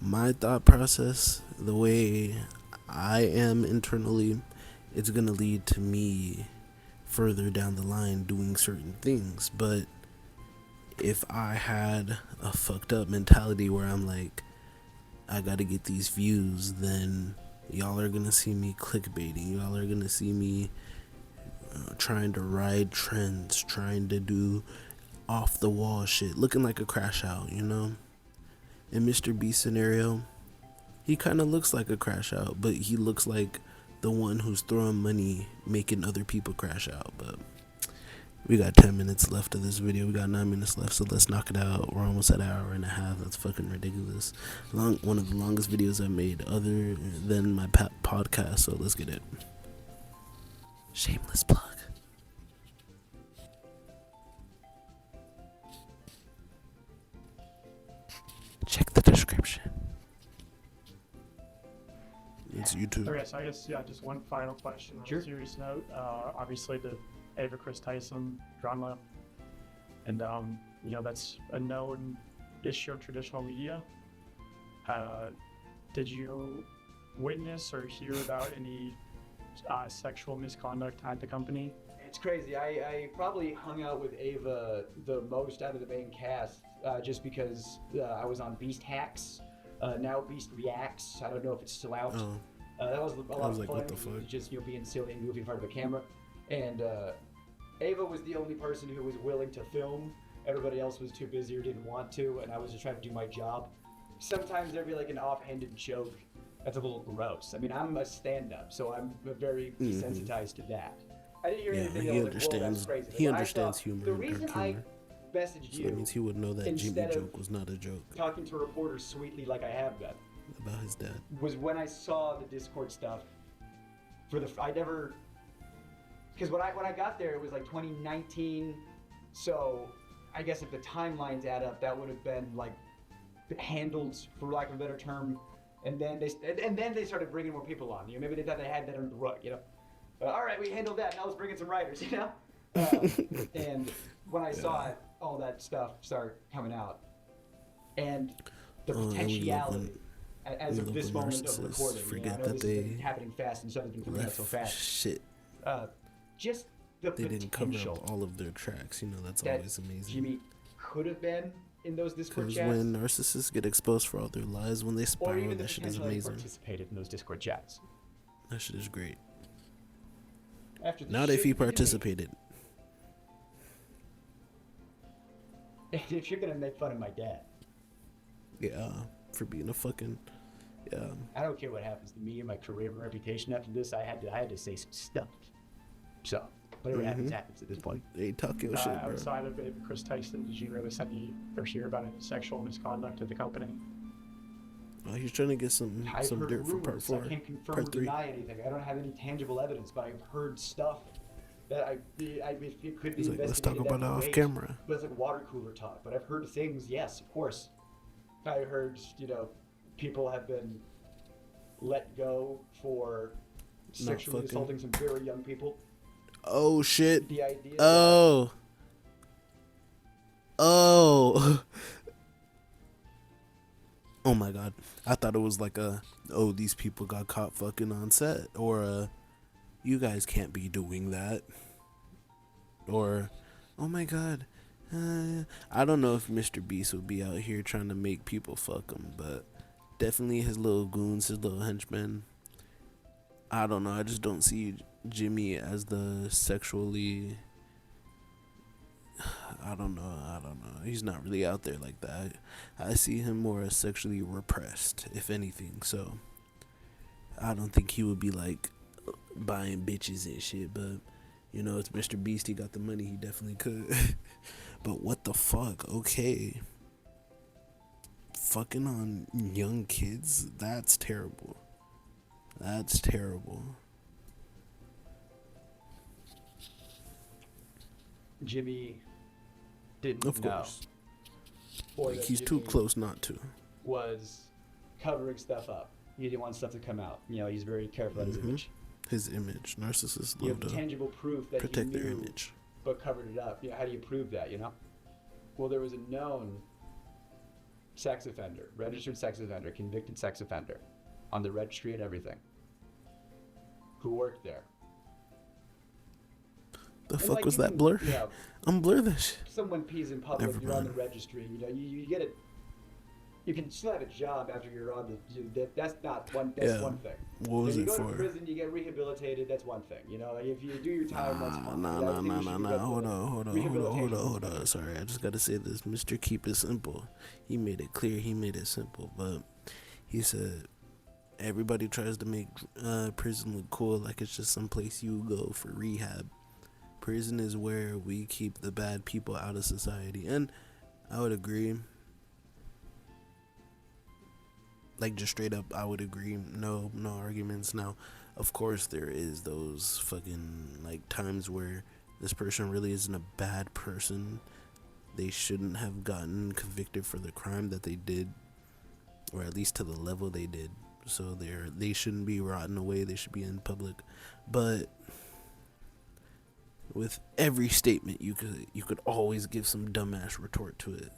my thought process, the way I am internally, it's gonna lead to me further down the line doing certain things. But if I had a fucked up mentality where I'm like, I gotta get these views, then y'all are gonna see me clickbaiting. Y'all are gonna see me trying to ride trends, trying to do off the wall shit, looking like a crash out, you know? In Mr. Beast scenario, he kind of looks like a crash out, but he looks like the one who's throwing money, making other people crash out. But we got 10 minutes left of this video. We got 9 minutes left, so let's knock it out. We're almost at an hour and a half. That's fucking ridiculous. One of the longest videos I've made other than my podcast, so let's get it. Shameless plug. Check the description. It's YouTube. Okay, so I guess, yeah, just one final question on a serious note. Obviously, the Ava Chris Tyson drama, and, you know, that's a known issue of traditional media. Did you witness or hear about any sexual misconduct at the company? It's crazy. I probably hung out with Ava the most out of the main cast, just because I was on Beast Hacks. Now Beast Reacts. I don't know if it's still out. That was a lot of fun. What the fuck? Just, you know, being silly and goofy in front of the camera. And Ava was the only person who was willing to film. Everybody else was too busy or didn't want to, and I was just trying to do my job. Sometimes there'd be like an offhanded joke that's a little gross. I mean, I'm a stand-up, so I'm very desensitized to that. I didn't hear anything he else understands. like, whoa, that's crazy. He Like, understands I thought, humor. The and reason dark I humor. messaged So you that means he would know that Jimmy instead of joke was not a joke talking to reporters sweetly like I have been about his dad. was when I saw the Discord stuff. I never, because when I got there it was like 2019, so I guess if the timelines add up, that would have been like handled, for lack of a better term, and then they started bringing more people on. You know, maybe they thought they had that under the rug. You know, all right, we handled that. Now let's bring in some writers. You know, and when I saw it, all that stuff start coming out, and the potentiality. As of this moment of recording, forget I know that this they has been happening fast and something's been coming out so fast. Shit. Just the They didn't cover potential up all of their tracks. You know, that's that always amazing. Jimmy could have been in those Discord Because chats, when narcissists get exposed for all their lies, when they or spiral, even the that shit is potential that he amazing. participated in those Discord chats. That shit is great. After the Not shit if he you made. participated. If you're gonna make fun of my dad, Yeah, for being a fucking. Yeah. I don't care what happens to me and my career and reputation after this. I had to say some stuff. So whatever happens at this point. They talk your shit, bro. Outside of Ava Chris Tyson, did you notice any or hear about any sexual misconduct at the company? Oh, he's trying to get some I've heard dirt for part rumors. 4. I can't confirm Part or 3. deny anything. I don't have any tangible evidence, but I've heard stuff that it could be He's like, let's talk investigated about it that off way. camera. But it's like water cooler talk. But I've heard things, yes, of course. I heard, you know, people have been let go for sexually fucking. assaulting some very young people. Oh shit. The idea Oh. Oh. Oh my god. I thought it was like these people got caught fucking on set, or you guys can't be doing that, or oh my god. I don't know if Mr. Beast would be out here trying to make people fuck him, but definitely his little goons, his little henchmen. I don't know. I just don't see Jimmy as the sexually. I don't know. He's not really out there like that. I see him more as sexually repressed, if anything. So I don't think he would be like buying bitches and shit. But you know, it's Mr. Beast. He got the money. He definitely could. But what the fuck? Okay. Fucking on young kids? That's terrible. That's terrible. Jimmy didn't Of know. course. Or Like, that he's too Jimmy close not to. Was covering stuff up. He didn't want stuff to come out. You know, he's very careful about his image. His image. Narcissists You love have to tangible proof that protect he their knew, image. but covered it up. You know, how do you prove that, you know? Well, there was a known sex offender, registered sex offender, convicted sex offender, on the registry and everything, who worked there. The And, fuck like, was you that can- blur? Yeah, Unblur that shit. someone pees in public, Never you're on the mind. registry. You know, you get it. You can still have a job after you're on the. That's not one. That's Yeah. one thing. What was If it you go for? to prison, you get rehabilitated. That's one thing. You know, like if you do your time, that's fine. Nah. I think we should go to Hold on. rehabilitation. Sorry, I just gotta say this. Mr. Keep It Simple. He made it clear. He made it simple. But he said everybody tries to make prison look cool, like it's just some place you go for rehab. Prison is where we keep the bad people out of society, and I would agree. Like, just straight up, I would agree. No arguments. Now, of course, there is those fucking, like, times where this person really isn't a bad person. They shouldn't have gotten convicted for the crime that they did, or at least to the level they did. So they shouldn't be rotting away. They should be in public. But with every statement, you could always give some dumbass retort to it.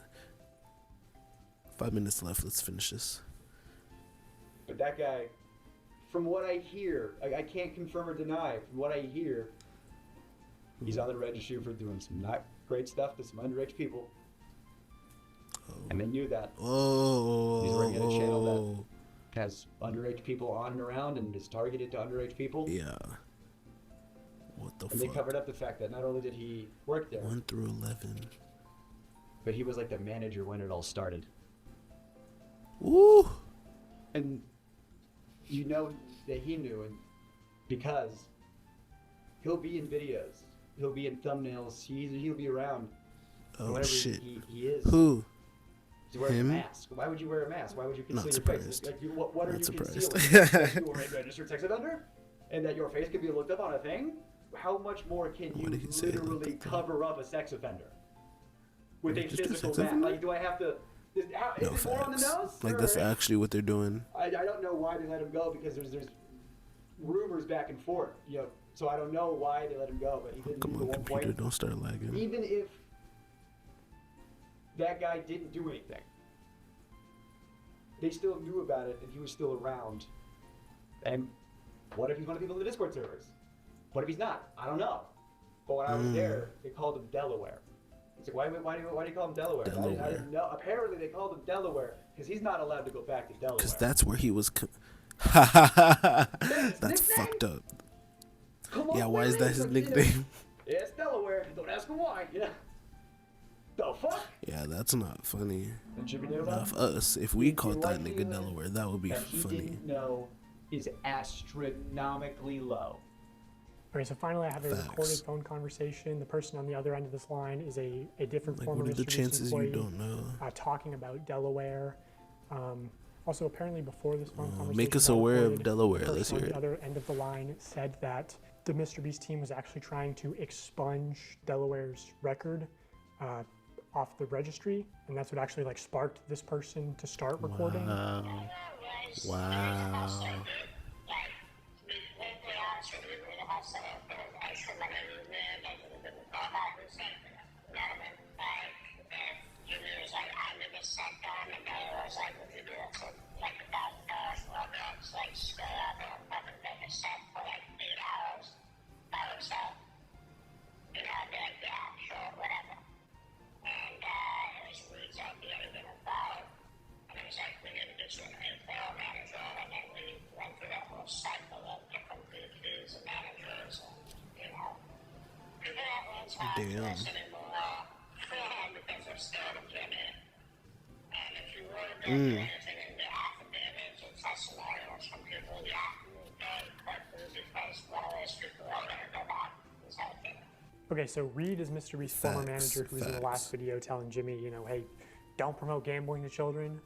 5 minutes left. Let's finish this. But that guy, from what I hear, I can't confirm or deny. From what I hear, he's on the registry for doing some not great stuff to some underage people. And they knew that. Oh. He's working at a channel that has underage people on and around and is targeted to underage people. Yeah. What the And they fuck? covered up the fact that not only did he work there, 1 through 11. but he was like the manager when it all started. Woo! And you know that he knew, and because he'll be in videos, he'll be in thumbnails, he'll be around. Oh whenever shit. He is. Who? He's wearing Him? a mask. Why would you wear a mask? Why would you conceal Not your face? surprised. Like, what are Not you surprised. concealing? That you are a registered sex offender, and that your face can be looked up on a thing. How much more can you What did he say? literally Looked up? cover up a sex offender with a Registered physical sex mask? offender? Like, do I have to? Is No it more on the facts. nose? Like, that's or- actually what they're doing. I don't know why they let him go, because there's rumors back and forth, you know. So I don't know why they let him go, but he didn't Come do on, the one computer, point. don't start lagging. Even if that guy didn't do anything, they still knew about it, and he was still around. And what if he's one of the people in the Discord servers? What if he's not? I don't know. But when I was there, they called him Delaware. He's like, why do you call him Delaware? I Delaware. didn't know. Apparently, they called him Delaware because he's not allowed to go back to Delaware. Because that's where he was. That's nickname? fucked up. Come on, Yeah, why is that his you know, nickname? Yeah, it's Delaware. Don't ask him why. Yeah. The fuck? Yeah, that's not funny. And Jimmy knew Not about for us. If we The caught that nigga likelihood Delaware, that would be that he funny. didn't know is astronomically low. Okay, so finally I have a Facts. recorded phone conversation. The person on the other end of this line is a different Like, former what are the Mr. Beast chances you employee, don't know? talking about Delaware. Also, apparently before this phone conversation, Make us I aware of recorded, Delaware. the person Let's on hear the it. other end of the line said that the Mr. Beast team was actually trying to expunge Delaware's record off the registry, and that's what actually like sparked this person to start recording. Wow. Wow. Damn. Okay, so Reed is Mr. Beast's former Facts, manager who was in the last facts. video telling Jimmy, you know, hey, don't promote gambling to children.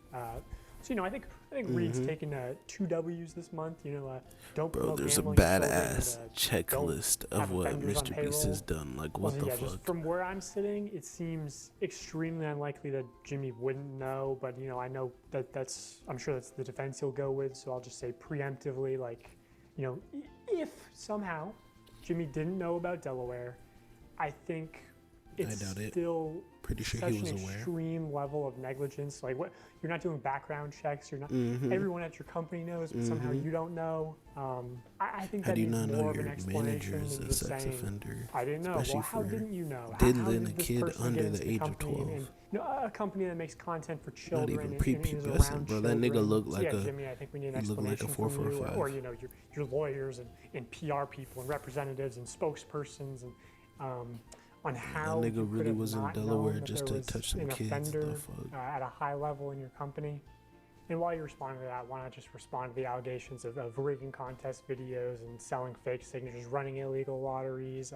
So I think Reed's taken 2 W's this month. Don't Bro, promote there's a gambling and badass children, checklist don't of have what offenders on Mr. Beast has payroll. done. Like, what the Just fuck? from where I'm sitting, it seems extremely unlikely that Jimmy wouldn't know. But I know I'm sure that's the defense he'll go with. So I'll just say preemptively, like, if somehow Jimmy didn't know about Delaware, I think it's doubt it. still Pretty sure such he was an aware. extreme level of negligence. Like, what, you're not doing background checks. You're not. Everyone at your company knows, but somehow you don't know. I think How that do you needs not know more of your an explanation manager is than a just sex saying, offender? I didn't know. Especially Well, how for didn't you know? diddling did a this kid person under get into the age of company 12. and a company that makes content for Not children even and is prepubescent, around bro. children. That nigga looked So like yeah, a. Jimmy, I think we need an he looked like a explanation from you, 445. or your lawyers and PR people and representatives and spokespersons and on how nigga you could really have was in not Delaware known that just there to was touch some an kids, offender the fuck? at a high level in your company. And while you're responding to that, why not just respond to the allegations of rigging contest videos and selling fake signatures, running illegal lotteries,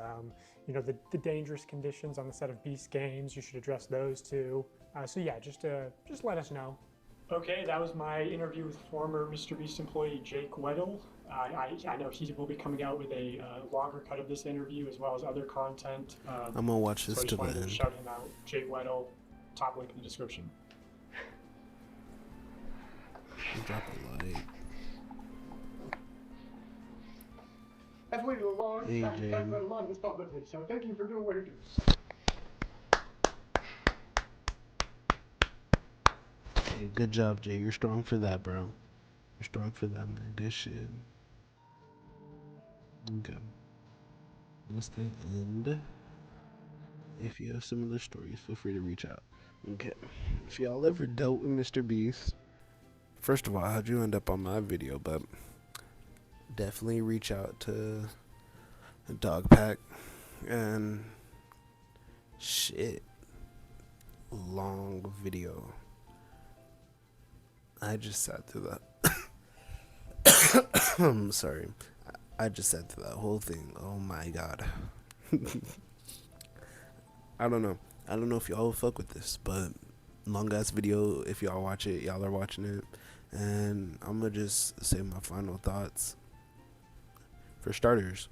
the dangerous conditions on the set of Beast games? You should address those too. So yeah, just let us know. Okay, that was my interview with former Mr. Beast employee Jake Weddle. I know he will be coming out with a longer cut of this interview as well as other content. I'm gonna watch this so I to just the wanted to end. shout him out. Jake Weddle, top link in the description. Drop a like. I've waited a long Hey, time. Jay. I've read a lot of this publicly, so thank you for doing what you do. Hey, good job, Jay. You're strong for that, bro. You're strong for that, man. Good shit. Okay. That's the end. If you have similar stories, feel free to reach out. Okay. If y'all ever dealt with Mr. Beast, first of all, how'd you end up on my video? But definitely reach out to DOGPACK and shit. Long video. I just sat through that. I'm sorry. I just sat through that whole thing. Oh my god. I don't know. I don't know if y'all will fuck with this, but long ass video. If y'all watch it, y'all are watching it. And I'm gonna just say my final thoughts. For starters,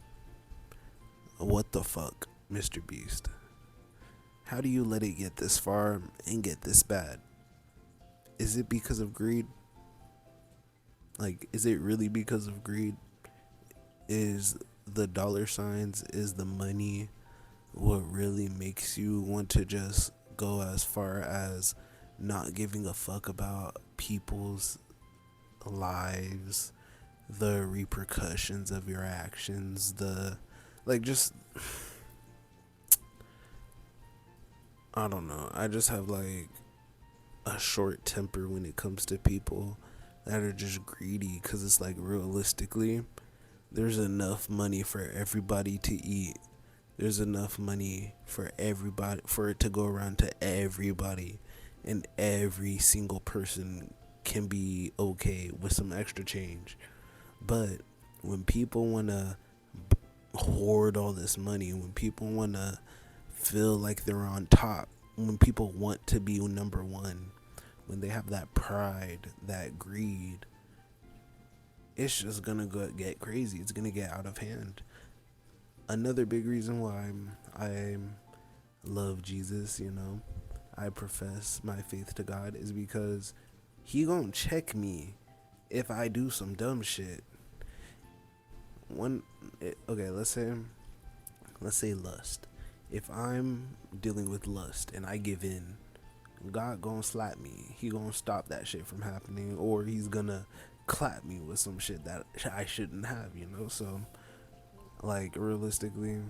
what the fuck, Mr. Beast? How do you let it get this far and get this bad? Is it because of greed? Like, is it really because of greed? Is the dollar signs, is the money what really makes you want to just go as far as not giving a fuck about people's lives, the repercussions of your actions, I don't know. I just have like a short temper when it comes to people that are just greedy, because it's like, realistically, there's enough money for everybody to eat. There's enough money for everybody, for it to go around to everybody, and every single person can be okay with some extra change. But when people want to hoard all this money, when people want to feel like they're on top, when people want to be number one, when they have that pride, that greed, it's just gonna get crazy. It's gonna get out of hand. Another big reason why I love Jesus, I profess my faith to God, is because he gonna check me if I do some dumb shit. Okay, let's say lust. If I'm dealing with lust and I give in, God gonna slap me. He gonna stop that shit from happening, or he's gonna clap me with some shit that I shouldn't have, So, like, realistically,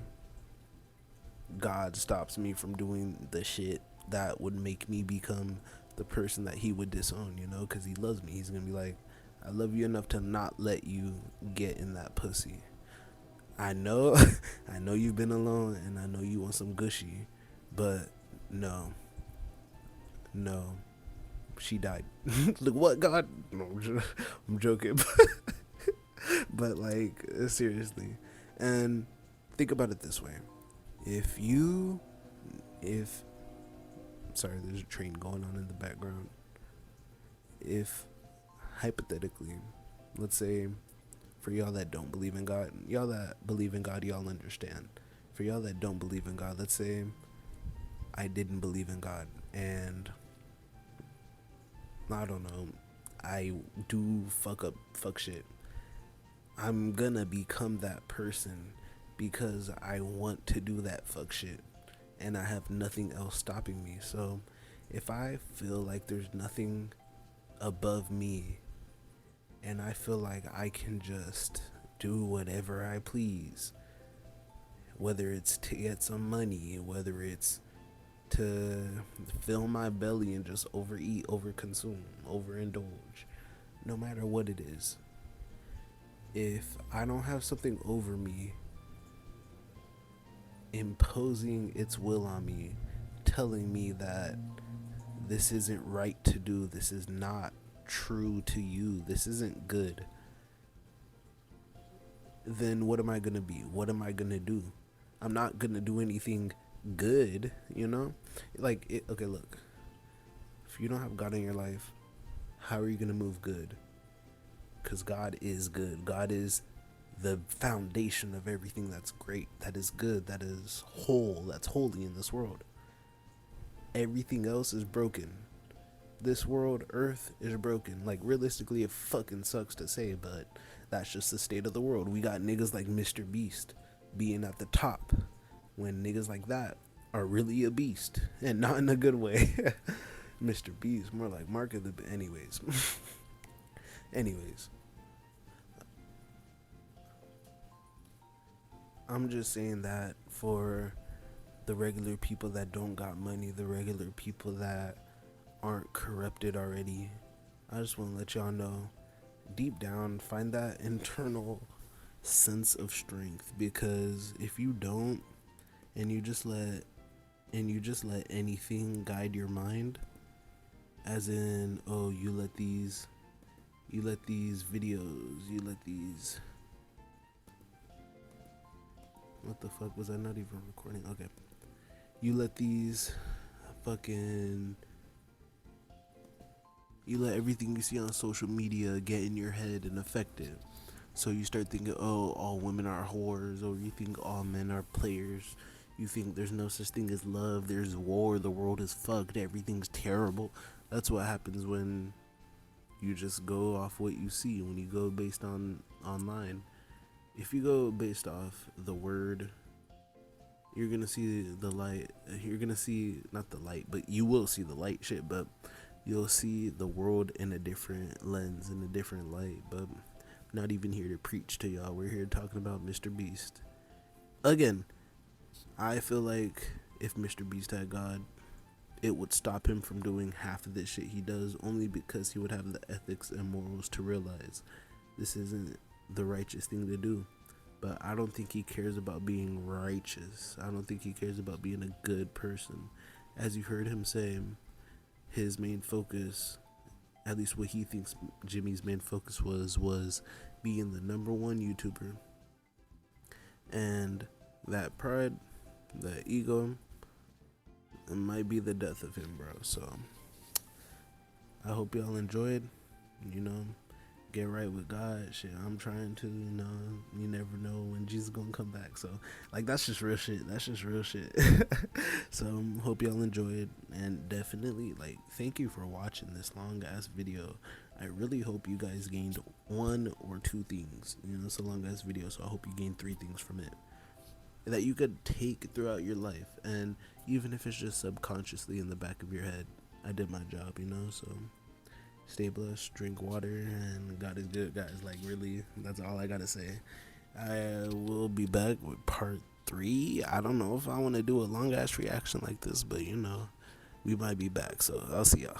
God stops me from doing the shit that would make me become the person that he would disown, because he loves me. He's gonna be like, I love you enough to not let you get in that pussy. I know I know you've been alone, and I know you want some gushy, but no, she died. Look, what, God? No, I'm joking. But like, seriously. And think about it this way. Sorry, there's a train going on in the background. If hypothetically, let's say for y'all that don't believe in God, y'all that believe in God, y'all understand. For y'all that don't believe in God, let's say I didn't believe in God and I don't know, I do fuck shit. I'm gonna become that person because I want to do that fuck shit and I have nothing else stopping me. So if I feel like there's nothing above me and I feel like I can just do whatever I please, whether it's to get some money, whether it's to fill my belly and just overeat, overconsume, overindulge, no matter what it is, if I don't have something over me imposing its will on me, telling me that this isn't right to do, this is not true to you, this isn't good, then what am I gonna be? What am I gonna do? I'm not gonna do anything good, you know? Okay, look. If you don't have God in your life, how are you gonna move good? Because God is good. God is the foundation of everything that's great, that is good, that is whole, that's holy in this world. Everything else is broken. This world, Earth, is broken. Like, realistically, it fucking sucks to say, but that's just the state of the world. We got niggas like Mr.Beast being at the top, when niggas like that are really a beast, and not in a good way. Mr.Beast, more like Mark of the... Anyways. I'm just saying that for the regular people that don't got money, the regular people that aren't corrupted already, I just want to let y'all know, deep down, find that internal sense of strength, because if you don't, and you just let anything guide your mind, as in, oh, you let these videos, what the fuck, was I not even recording? Okay. You let everything you see on social media get in your head and affect it. So you start thinking, oh, all women are whores, or you think all men are players. You think there's no such thing as love, there's war, the world is fucked, everything's terrible. That's what happens when you just go off what you see, when you go based on online. If you go based off the word, you're gonna see the light. You're gonna see, not the light, but you will see the light shit, but you'll see the world in a different lens, in a different light. But I'm not even here to preach to y'all. We're here talking about Mr.Beast. Again, I feel like if Mr.Beast had God, it would stop him from doing half of this shit he does, only because he would have the ethics and morals to realize this isn't the righteous thing to do. But I don't think he cares about being righteous. I don't think he cares about being a good person. As you heard him say, his main focus, at least what he thinks Jimmy's main focus was being the #1 YouTuber. And that pride, that ego, it might be the death of him, bro. So I hope y'all enjoyed. Get right with God. Shit, I'm trying to. You never know when Jesus gonna come back. So, that's just real shit. So hope y'all enjoyed, and definitely thank you for watching this long ass video. I really hope you guys gained 1 or 2 things. It's a long ass video, so I hope you gained 3 things from it that you could take throughout your life, and even if it's just subconsciously in the back of your head, I did my job. So stay blessed, drink water, and God is good, guys. Really, that's all I gotta say. I will be back with part 3. I don't know if I want to do a long ass reaction like this, but we might be back, so I'll see y'all.